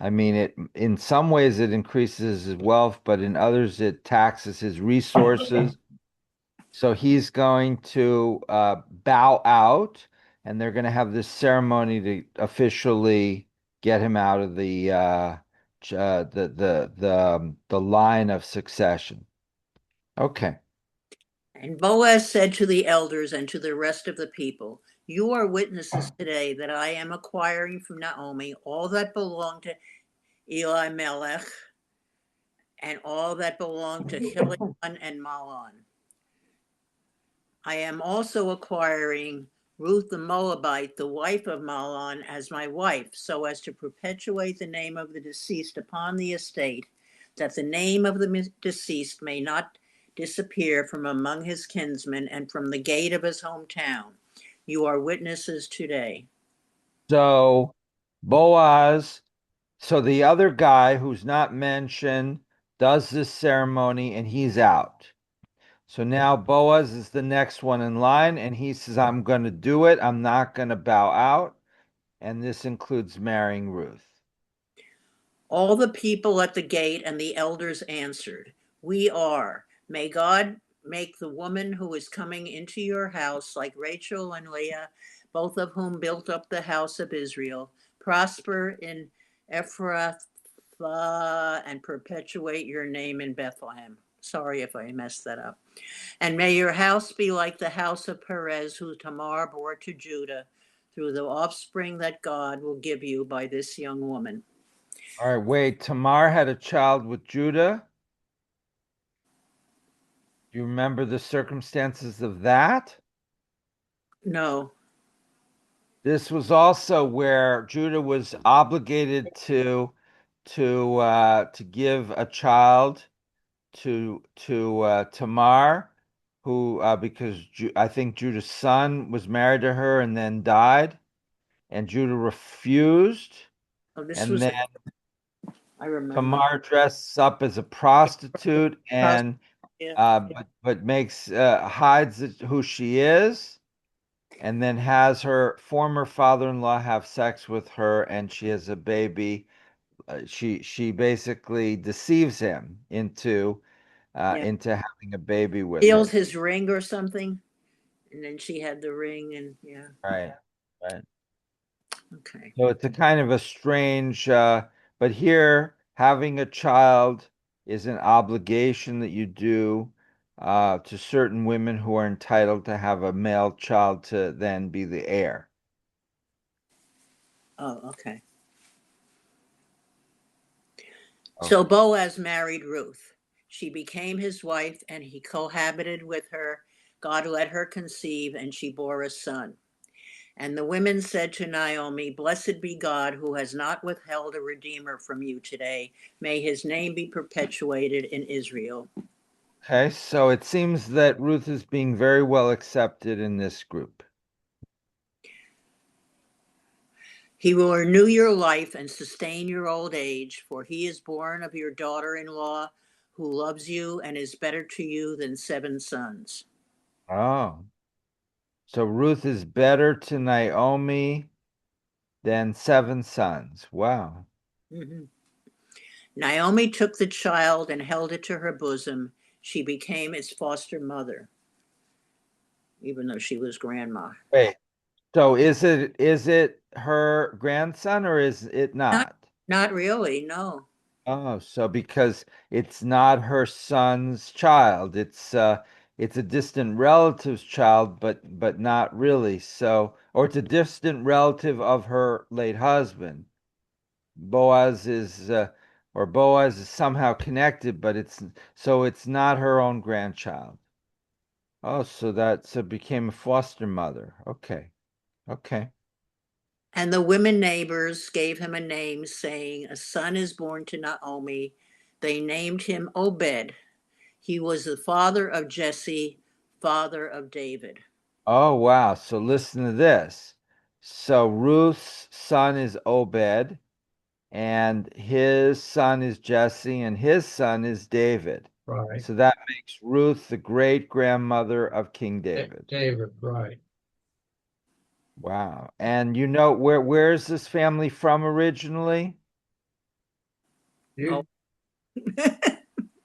I mean, it in some ways it increases his wealth, but in others it taxes his resources. So he's going to bow out, and they're going to have this ceremony to officially get him out of the line of succession. Okay. And Boaz said to the elders and to the rest of the people, "You are witnesses today that I am acquiring from Naomi all that belonged to Elimelech and all that belonged to Chilion and Mahlon. I am also acquiring Ruth the Moabite, the wife of Mahlon, as my wife, so as to perpetuate the name of the deceased upon the estate, that the name of the deceased may not disappear from among his kinsmen and from the gate of his hometown. You are witnesses today." So Boaz, so the other guy who's not mentioned does this ceremony and he's out. So now Boaz is the next one in line and he says, I'm going to do it. I'm not going to bow out. And this includes marrying Ruth. All the people at the gate and the elders answered, "We are. May God make the woman who is coming into your house like Rachel and Leah, both of whom built up the house of Israel, prosper in Ephrathah and perpetuate your name in Bethlehem." Sorry if I messed that up. "And may your house be like the house of Perez, who Tamar bore to Judah, through the offspring that God will give you by this young woman." All right, wait. Tamar had a child with Judah. Do you remember the circumstances of that? No. This was also where Judah was obligated to give a child to Tamar, who because I think Judah's son was married to her and then died, and Judah refused, Oh, this and was, then I remember. Tamar dresses up as a prostitute Prost- and Yeah. but makes hides who she is, and then has her former father-in-law have sex with her, and she has a baby. She basically deceives him Yeah. into having a baby with Steals her. his ring or something. And then she had the ring and yeah. Right, right. Okay. So it's a kind of a strange, but here having a child is an obligation that you do to certain women who are entitled to have a male child to then be the heir. Oh, okay. Oh, So Boaz married Ruth. She became his wife and he cohabited with her. God let her conceive and she bore a son. And the women said to Naomi, "Blessed be God who has not withheld a redeemer from you today. May his name be perpetuated in Israel." okay. So it seems that Ruth is being very well accepted in this group. "He will renew your life and sustain your old age, for he is born of your daughter in law, who loves you and is better to you than 7 sons." Oh, so Ruth is better to Naomi than 7 sons. Wow. Mhm. Naomi took the child and held it to her bosom. She became its foster mother, even though she was grandma. Wait. So is it her grandson or is it Not, not? not really, no. Oh, so because it's not her son's child, it's a distant relative's child, but not really. So, or it's a distant relative of her late husband. Boaz is or Boaz is somehow connected, but it's not her own grandchild. Oh, so became a foster mother. Okay. Okay. And the women neighbors gave him a name, saying, "A son is born to Naomi." They named him Obed. He was the father of Jesse, father of David. Oh, wow. So listen to this. So Ruth's son is Obed, and his son is Jesse, and his son is David. Right. So that makes Ruth the great grandmother of King David. David, right. Wow. And you know where is this family from originally? You,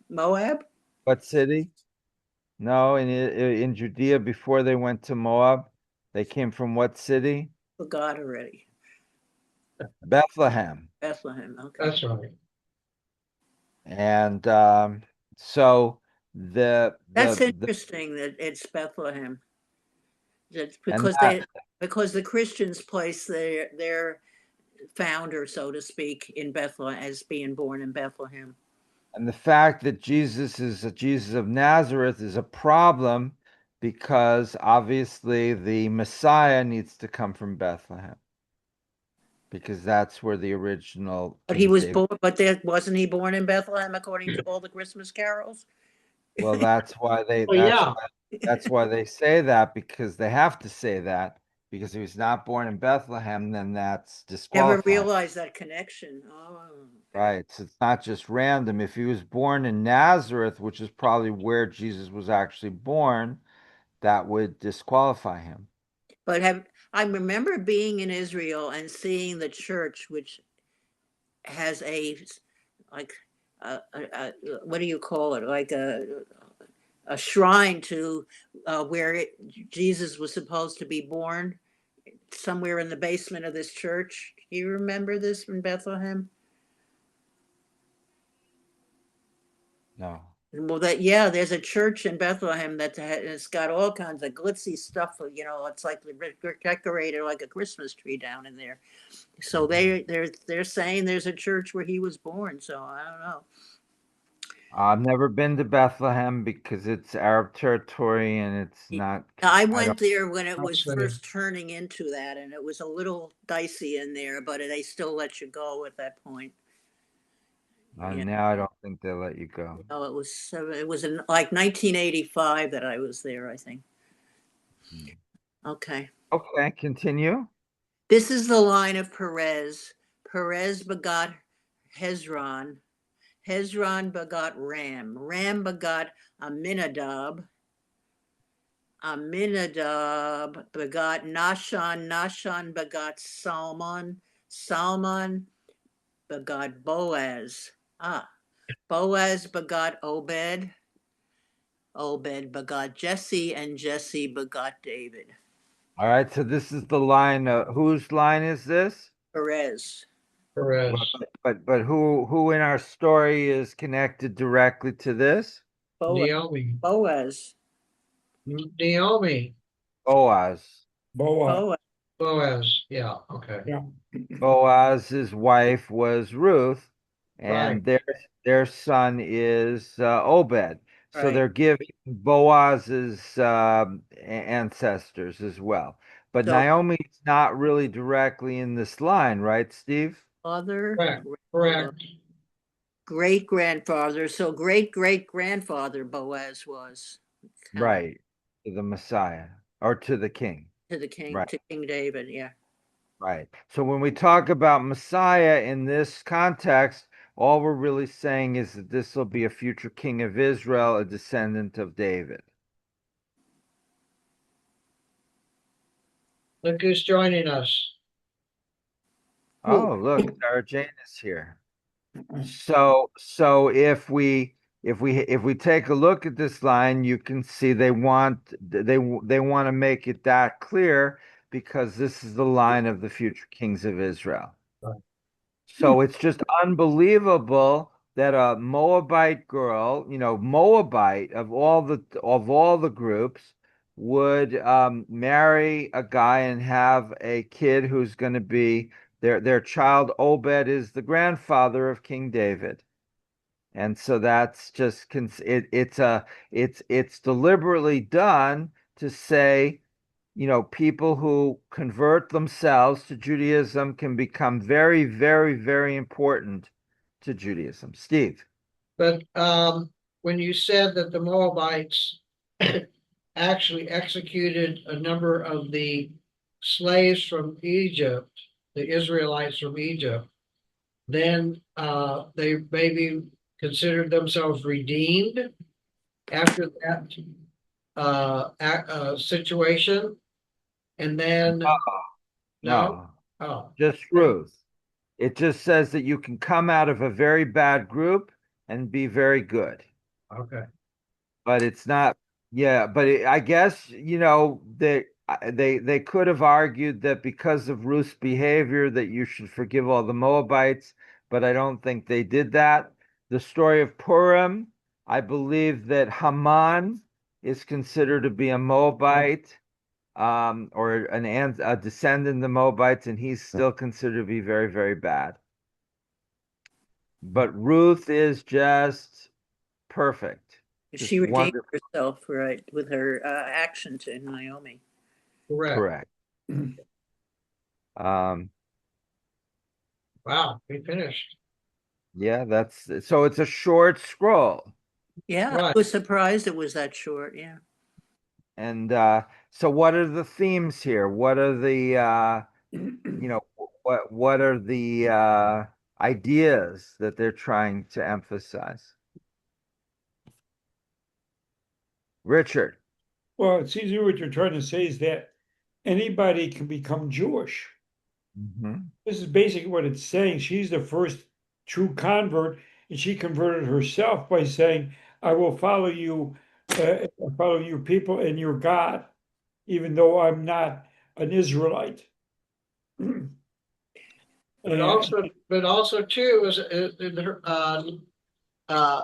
Moab? What city? No, in Judea before they went to Moab. They came from what city? Forgot already. Bethlehem. Bethlehem. Okay. that's right. And so That's the interesting that it's Bethlehem. That's and because the Christians place their founder, so to speak, in Bethlehem as being born in Bethlehem. and the fact that Jesus is a Jesus of Nazareth is a problem because obviously the Messiah needs to come from Bethlehem because that's where the original But he King was David. born. But there wasn't he born in Bethlehem according to all the Christmas carols? Well, that's why they Well, yeah, that's why they say that because they have to say that because if he's not born in Bethlehem, then that's Never disqualified. realized that connection. Oh, Right. So it's not just random. If he was born in Nazareth, which is probably where Jesus was actually born, that would disqualify him. but I remember being in Israel and seeing the church, which has like what do you call it? Like a shrine to where Jesus was supposed to be born, somewhere in the basement of this church. Do you remember this in Bethlehem? No. Well, that yeah, there's a church in Bethlehem it's got all kinds of glitzy stuff. It's like decorated like a Christmas tree down in there. So they're saying there's a church where he was born. So I don't know. I've never been to Bethlehem because it's Arab territory and it's not, I I don't, went there when it I'll was say, first turning into that, and it was a little dicey in there, but they still let you go at that point. Yeah. now I don't think they let you go. Oh, it was in like 1985 that I was there, I think. Hmm. Okay. Okay, continue. This is the line of Perez. Perez begot Hezron. Hezron begot Ram. Ram begot Aminadab. Aminadab begot Nahshon. Nahshon begot Salmon. Salmon begot Boaz. Boaz begot Obed. Obed begot Jesse, and Jesse begot David. All right, so this is the line. Whose line is this? Perez. Perez, But who in our story is connected directly to this? Boaz. Naomi, Boaz. Naomi, Boaz. Boa. Boaz. Boaz, yeah, okay, Yeah. Boaz's wife was Ruth, right. and their son is Obed. So Right. they're giving Boaz's ancestors as well. But So Naomi's not really directly in this line, right, Steve? father, Correct, correct. great grandfather. So great great grandfather Boaz was kind of Right. To the Messiah or to the king. to the king, Right. to King David. Yeah. Right. So when we talk about Messiah in this context, all we're really saying is that this will be a future king of Israel, a descendant of David. Look who's joining us. Oh, look, Sarah Jane is here. So if we take a look at this line, you can see they want to make it that clear because this is the line of the future kings of Israel. Right. So it's just unbelievable that a Moabite girl, Moabite of all the groups, would marry a guy and have a kid who's going to be their child. Obed is the grandfather of King David, and so that's just it's deliberately done to say people who convert themselves to Judaism can become very, very, very important to Judaism. Steve. But when you said that the Moabites actually executed a number of the slaves from Egypt, the Israelites from Egypt, then they maybe considered themselves redeemed after that situation? And then, no? No, Oh, just Ruth. It just says that you can come out of a very bad group and be very good. okay. But it's not, yeah, but I guess, they could have argued that because of Ruth's behavior that you should forgive all the Moabites, but I don't think they did that. The story of Purim, I believe that Haman is considered to be a Moabite, or a descendant of the Moabites, and he's still considered to be very, very bad. But Ruth is just perfect, She just redeemed wonderful. herself, right, with her action to Naomi. Correct. Correct. Um, Wow, we finished. yeah, so it's a short scroll. Yeah, I Right. was surprised it was that short. Yeah. And so what are the themes here? What are the you know, what are the ideas that they're trying to emphasize? Richard. Well, it seems to me what you're trying to say is that anybody can become Jewish. Mhm. This is basically what it's saying. She's the first true convert, and she converted herself by saying, "I will follow you people and your God, even though I'm not an Israelite." But And also too, is her,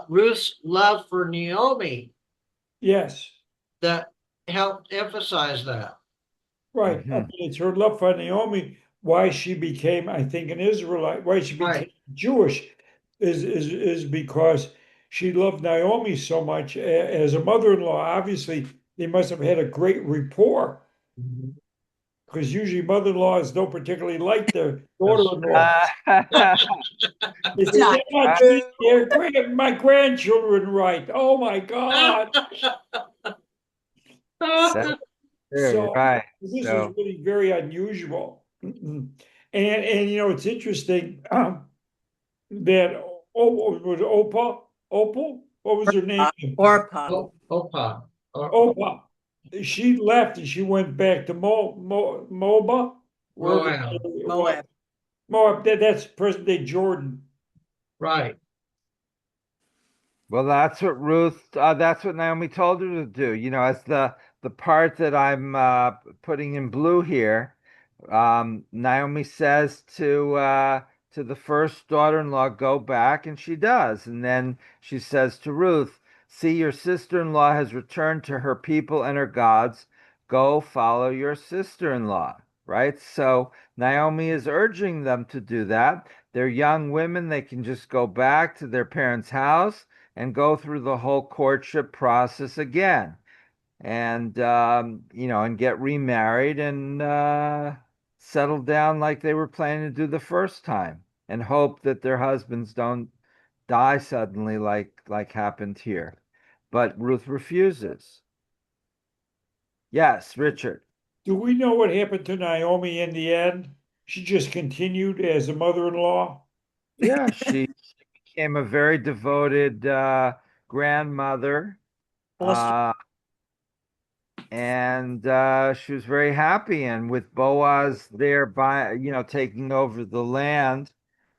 Ruth's love for Naomi yes, that helped emphasize that. right. I Mhm. mean, it's her love for Naomi, why she became, I think, an Israelite, why she became Right. Jewish, is because she loved Naomi so much as a mother-in-law. Obviously, they must have had a great rapport Mhm. because usually mother-in-laws don't particularly like their That's daughter-in-law. true. They say Not they're not treating my grandchildren right. Oh my God! That's So, true, so right. this was So really very unusual. And it's interesting that was Opa Opal? What was her name? Orpah. Opa. Opa. She left and she went back to Moba, wherever Moab. it was. Moab. Moab. That's present day Jordan. Right. well, that's what Naomi told her to do. As the part that I'm putting in blue here, Naomi says to the first daughter-in-law, go back, and she does. And then she says to Ruth, see, your sister-in-law has returned to her people and her gods. Go follow your sister-in-law. Right? So Naomi is urging them to do that. They're young women. They can just go back to their parents' house and go through the whole courtship process again, and and get remarried and settle down like they were planning to do the first time, and hope that their husbands don't die suddenly like happened here. But Ruth refuses. Yes, Richard. Do we know what happened to Naomi in the end? She just continued as a mother-in-law. Yeah, she became a very devoted grandmother. Foster. uh and she was very happy. And with Boaz there by taking over the land,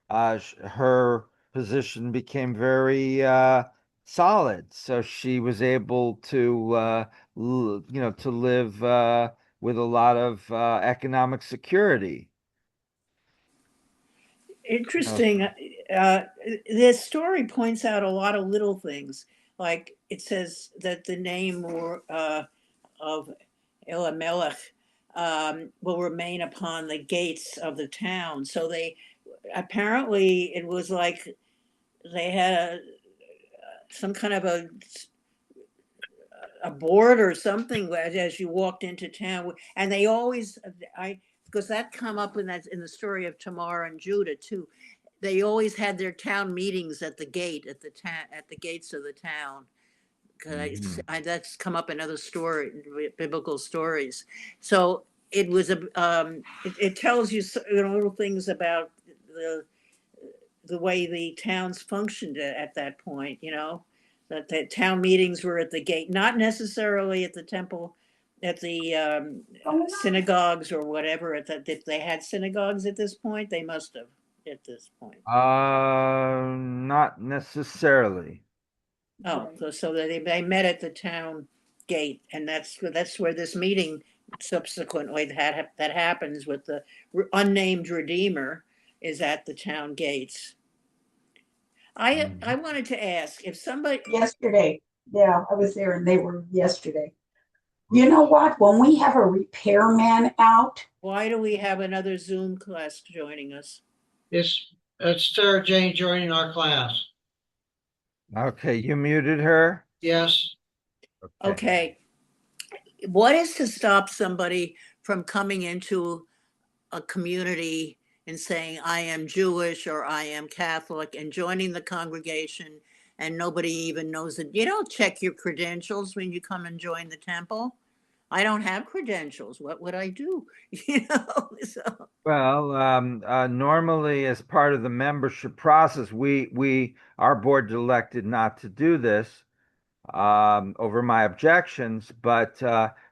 her position became very solid. So she was able to to live with a lot of economic security. You know, Interesting. Uh, this story points out a lot of little things. Like it says that the name of Elimelech will remain upon the gates of the town. So they apparently it was like they had some kind of a board or something as you walked into town, and they always I because that come up in the story of Tamar and Judah too. They always had their town meetings at the gate at the gates of the town. mhm. That's come up in other biblical stories. So it tells you, little things about the the way the towns functioned at that point, that the town meetings were at the gate, not necessarily at the temple, at the synagogues or whatever. If they had synagogues at this point, they must have at this point. Not necessarily. Oh, so they met at the town gate, and that's where this meeting subsequently that happens with the unnamed Redeemer is at the town gates. I wanted to ask if somebody, Yesterday. Yeah, I was there and they were yesterday. You know what? When we have a repairman out, why do we have another Zoom class joining us? It's Sarah Jane joining our class. Okay, you muted her? Yes, Okay. What is to stop somebody from coming into a community and saying, I am Jewish or I am Catholic, and joining the congregation, and nobody even knows it? You don't check your credentials when you come and join the temple. I don't have credentials. What would I do? So Well, normally as part of the membership process, our board elected not to do this. Over my objections, but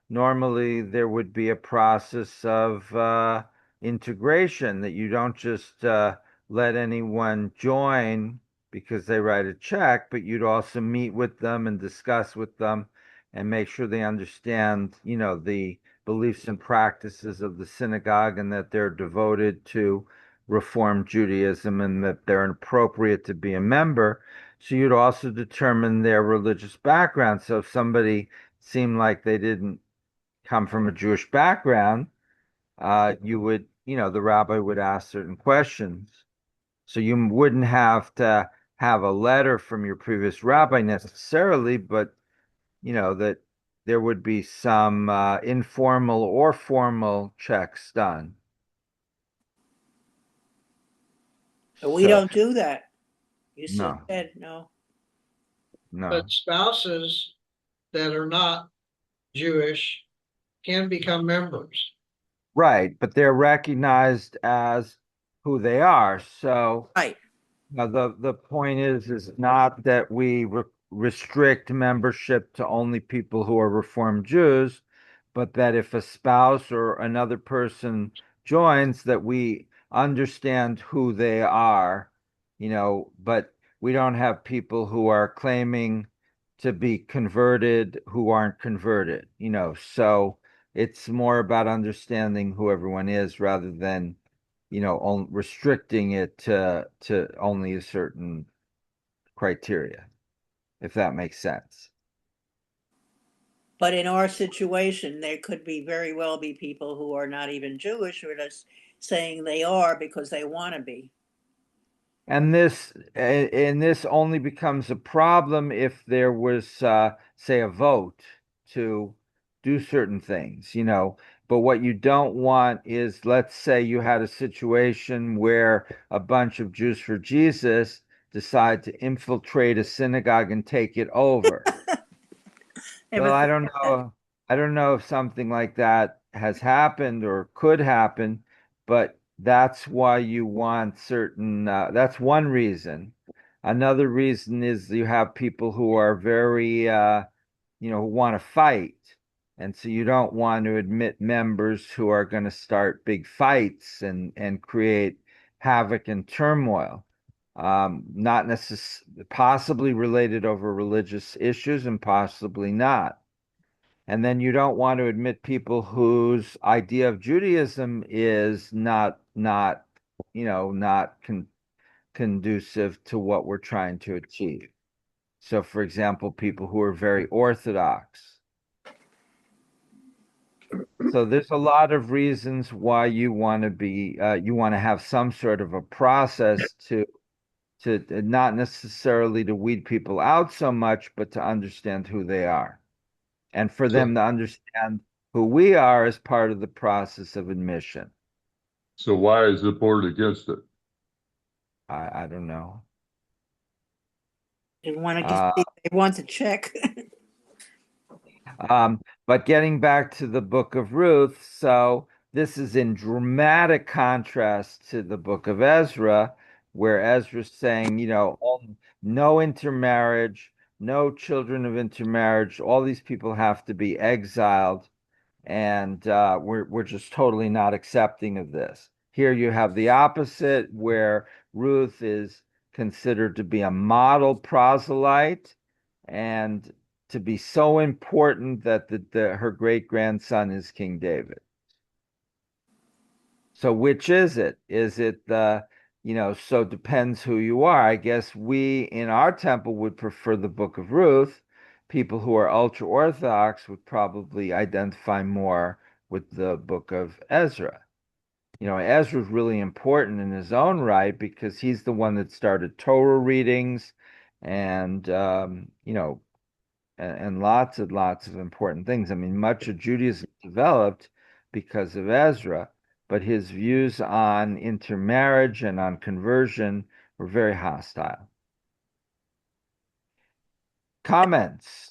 normally there would be a process of integration that you don't just let anyone join because they write a check, but you'd also meet with them and discuss with them and make sure they understand, the beliefs and practices of the synagogue and that they're devoted to Reform Judaism and that they're appropriate to be a member. So you'd also determine their religious background. So if somebody seemed like they didn't come from a Jewish background, the rabbi would ask certain questions. So you wouldn't have to have a letter from your previous rabbi necessarily, but that there would be some informal or formal checks done. but we don't do that. You No, said no. no. but spouses that are not Jewish can become members. Right, but they're recognized as who they are. So Right. the point is not that we restrict membership to only people who are Reformed Jews, but that if a spouse or another person joins, that we understand who they are, but we don't have people who are claiming to be converted who aren't converted, so it's more about understanding who everyone is rather than restricting it to only a certain criteria, if that makes sense. But in our situation, there could be very well be people who are not even Jewish who are just saying they are because they want to be. And this only becomes a problem if there was, say, a vote to do certain things, But what you don't want is, let's say you had a situation where a bunch of Jews for Jesus decide to infiltrate a synagogue and take it over. Ever Well, I think don't of that? know. I don't know if something like that has happened or could happen, but that's why you want certain, that's one reason. Another reason is you have people who are very, who want to fight. And so you don't want to admit members who are going to start big fights and create havoc and turmoil. Not necessarily, possibly related over religious issues and possibly not. And then you don't want to admit people whose idea of Judaism is not conducive to what we're trying to achieve. So, for example, people who are very orthodox. So there's a lot of reasons why you want to have some sort of a process to not necessarily to weed people out so much, but to understand who they are. And for them to understand who we are as part of the process of admission. So why is the board against it? I don't know. They want to Uh, they want to check. but getting back to the book of Ruth, so this is in dramatic contrast to the book of Ezra, where Ezra's saying, no intermarriage, no children of intermarriage. All these people have to be exiled, and we're just totally not accepting of this. Here you have the opposite, where Ruth is considered to be a model proselyte and to be so important that her great grandson is King David. So which is it? Is it so it depends who you are. I guess we in our temple would prefer the Book of Ruth. People who are ultra Orthodox would probably identify more with the Book of Ezra. Ezra's really important in his own right because he's the one that started Torah readings and and lots and lots of important things. I mean, much of Judaism developed because of Ezra, but his views on intermarriage and on conversion were very hostile. Comments?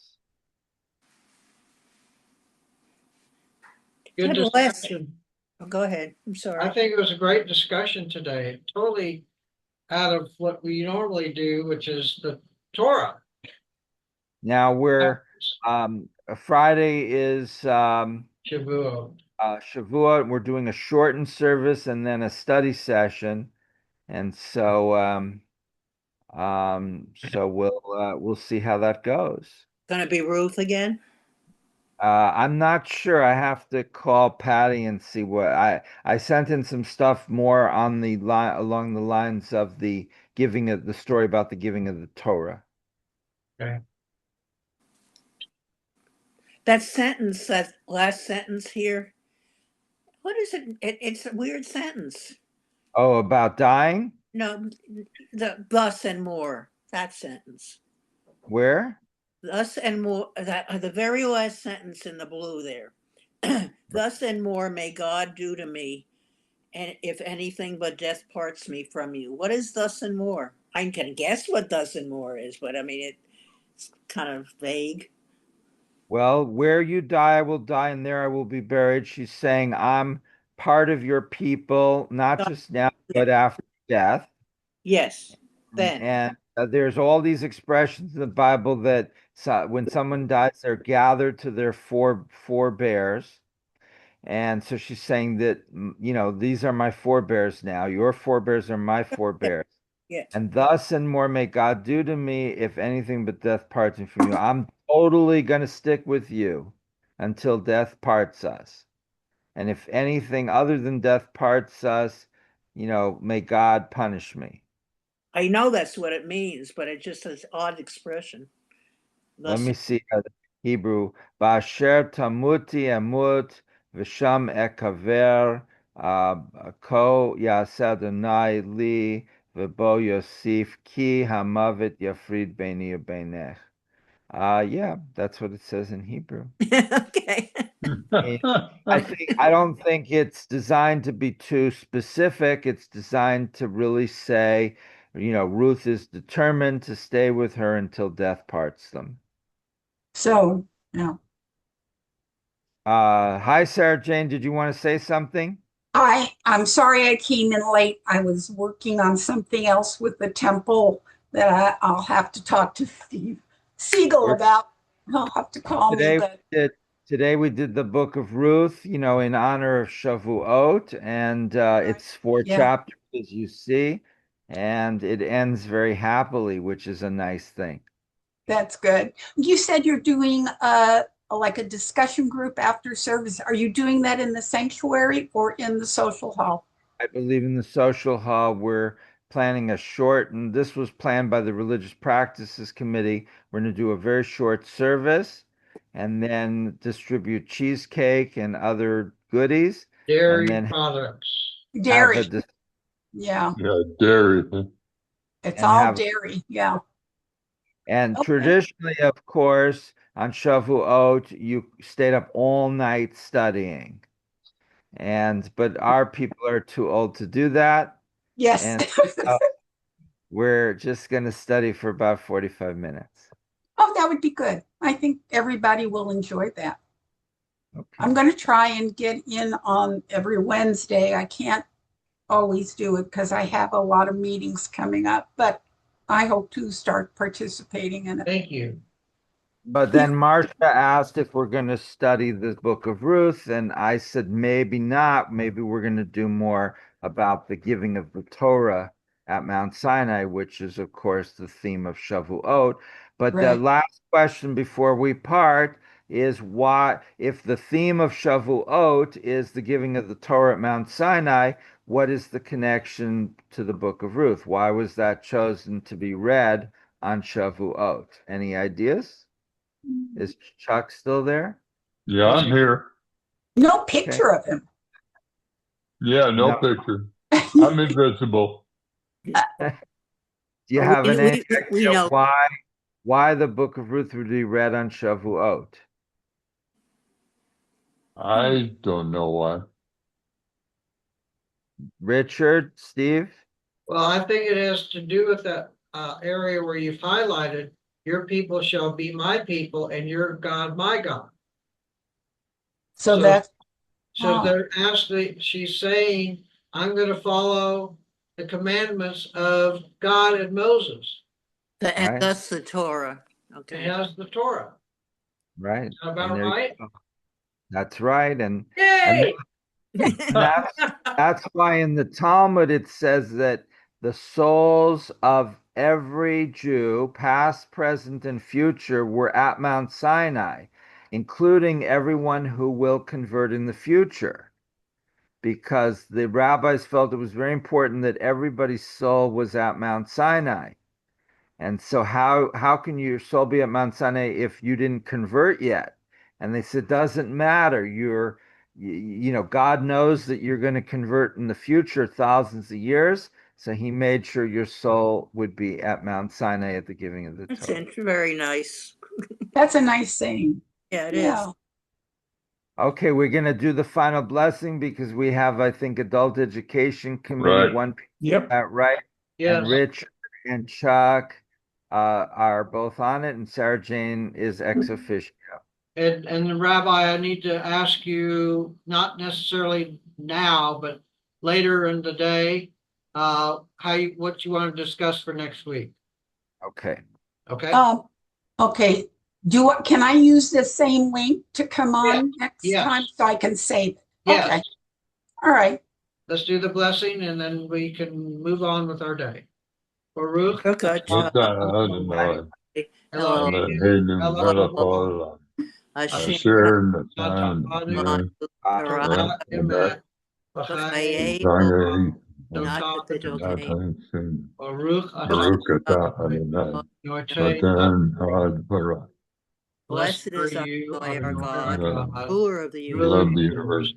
Good God bless. discussion. Oh, go ahead. I'm I sorry. think it was a great discussion today. Totally out of what we normally do, which is the Torah. Now Friday is Shavuot. Shavuot. We're doing a shortened service and then a study session, and so we'll see how that goes. Gonna be Ruth again? I'm not sure. I have to call Patty and see what I sent in some stuff more on the line along the lines of the giving of the story about the giving of the Torah. Okay. That last sentence here. What is it? It's a weird sentence. Oh, about dying? No, the thus and more. That sentence. Where? Thus and more. That the very last sentence in the blue there. Thus and more may God do to me, and if anything but death parts me from you. What is thus and more? I can guess what thus and more is, but I mean it's kind of vague. Well, where you die, I will die, and there I will be buried. She's saying, I'm part of your people, not just now, but after death. Yes. Then. And there's all these expressions in the Bible that when someone dies, they're gathered to their forebears. And so she's saying that, these are my forebears now. Your forebears are my forebears. Yes. And thus and more may God do to me, if anything but death parts me from you. I'm totally going to stick with you until death parts us. And if anything other than death parts us, may God punish me. I know that's what it means, but it just is odd expression. Let Thus, me see the Hebrew. Ba'asher tamuti amut v'sham ekaver ko yaseh Adonai li v'bo yosif ki hamavet yafrid beini u'beinech. Yeah, that's what it says in Hebrew. okay. I don't think it's designed to be too specific. It's designed to really say, Ruth is determined to stay with her until death parts them. So, no. Hi, Sarah Jane. Did you want to say something? I'm sorry I came in late. I was working on something else with the temple that I'll have to talk to Steve Siegel We're- about. He'll have to call me, Today but we did today we did the book of Ruth, in honor of Shavuot, and it's 4 yeah, chapters, as you see, and it ends very happily, which is a nice thing. that's good. You said you're doing like a discussion group after service. Are you doing that in the sanctuary or in the social hall? I believe in the social hall. We're planning a short, and this was planned by the Religious Practices Committee. We're going to do a very short service and then distribute cheesecake and other goodies, and Dairy then products. have Dairy. Yeah, Yeah, dairy. it's and all have dairy. Yeah. and Okay. traditionally, of course, on Shavuot, you stayed up all night studying. But our people are too old to do that. Yes. And we're just going to study for about 45 minutes. Oh, that would be good. I think everybody will enjoy that. Okay. I'm going to try and get in on every Wednesday. I can't always do it because I have a lot of meetings coming up, but I hope to start participating in it. Thank you. But then Marcia asked if we're going to study the book of Ruth, and I said maybe not. Maybe we're going to do more about the giving of the Torah at Mount Sinai, which is, of course, the theme of Shavuot. But the Right. last question before we part is why, if the theme of Shavuot is the giving of the Torah at Mount Sinai, what is the connection to the book of Ruth? Why was that chosen to be read on Shavuot? Any ideas? Is Chuck still there? Yeah, I'm here. No Okay. picture of him. Yeah, no No. picture. I'm invisible. Do you have We- any we idea know. why the book of Ruth would be read on Shavuot? I don't know why. Richard, Steve? Well, I think it has to do with that area where you've highlighted, your people shall be my people and your God, my God. So So- that's So Oh. they're asking, she's saying, I'm going to follow the commandments of God and Moses. And Right. thus the Torah. It Okay. has the Torah. Right. Is that about And there you right? go. That's right. And Yay! that's why in the Talmud it says that the souls of every Jew, past, present, and future, were at Mount Sinai, including everyone who will convert in the future, because the rabbis felt it was very important that everybody's soul was at Mount Sinai. And so how can your soul be at Mount Sinai if you didn't convert yet? And they said, doesn't matter. God knows that you're going to convert in the future, thousands of years. So he made sure your soul would be at Mount Sinai at the giving of the That's Torah. very nice. That's a nice saying. Yeah, it is. Yeah. Okay, we're going to do the final blessing because we have, I think, Adult Education Committee, Right. one, Yep. right? Yes. And Rich and Chuck are both on it, and Sarah Jane is ex officio. And the Rabbi, I need to ask you, not necessarily now, but later in the day, what you want to discuss for next week. Okay. Okay? Okay. Can I use the same link to come on next Yes. time so I can save it? Yes. Okay. All right. Let's do the blessing and then we can move on with our day. Baruch. Okay. Elohim, Eloheinu melech haolam, Hashem asher natan Atanu, Torah Emet, B'chayei v'chayei Natan Baruch Baruch atah Adonai natan ha'adbarah. Blessed is our God, ruler of the We love universe,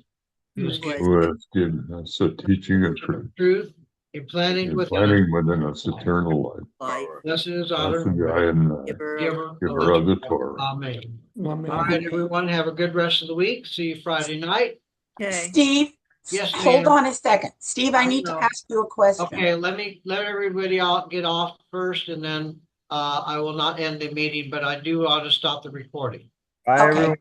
the universe, who has who has given us a teaching of truth, implanting implanting within us eternal life, life. Blessed is Blessed Adonai, I am giver of giver of the Torah. Amen. Amen. All right, everyone, have a good rest of the week. See you Friday night. Okay. Steve, Yes, hold ma'am. on a second. Steve, I need to know. ask you a question. Okay, let everybody out get off first, and then I will not end the meeting, but I do ought to stop the recording. Bye, Okay. everyone.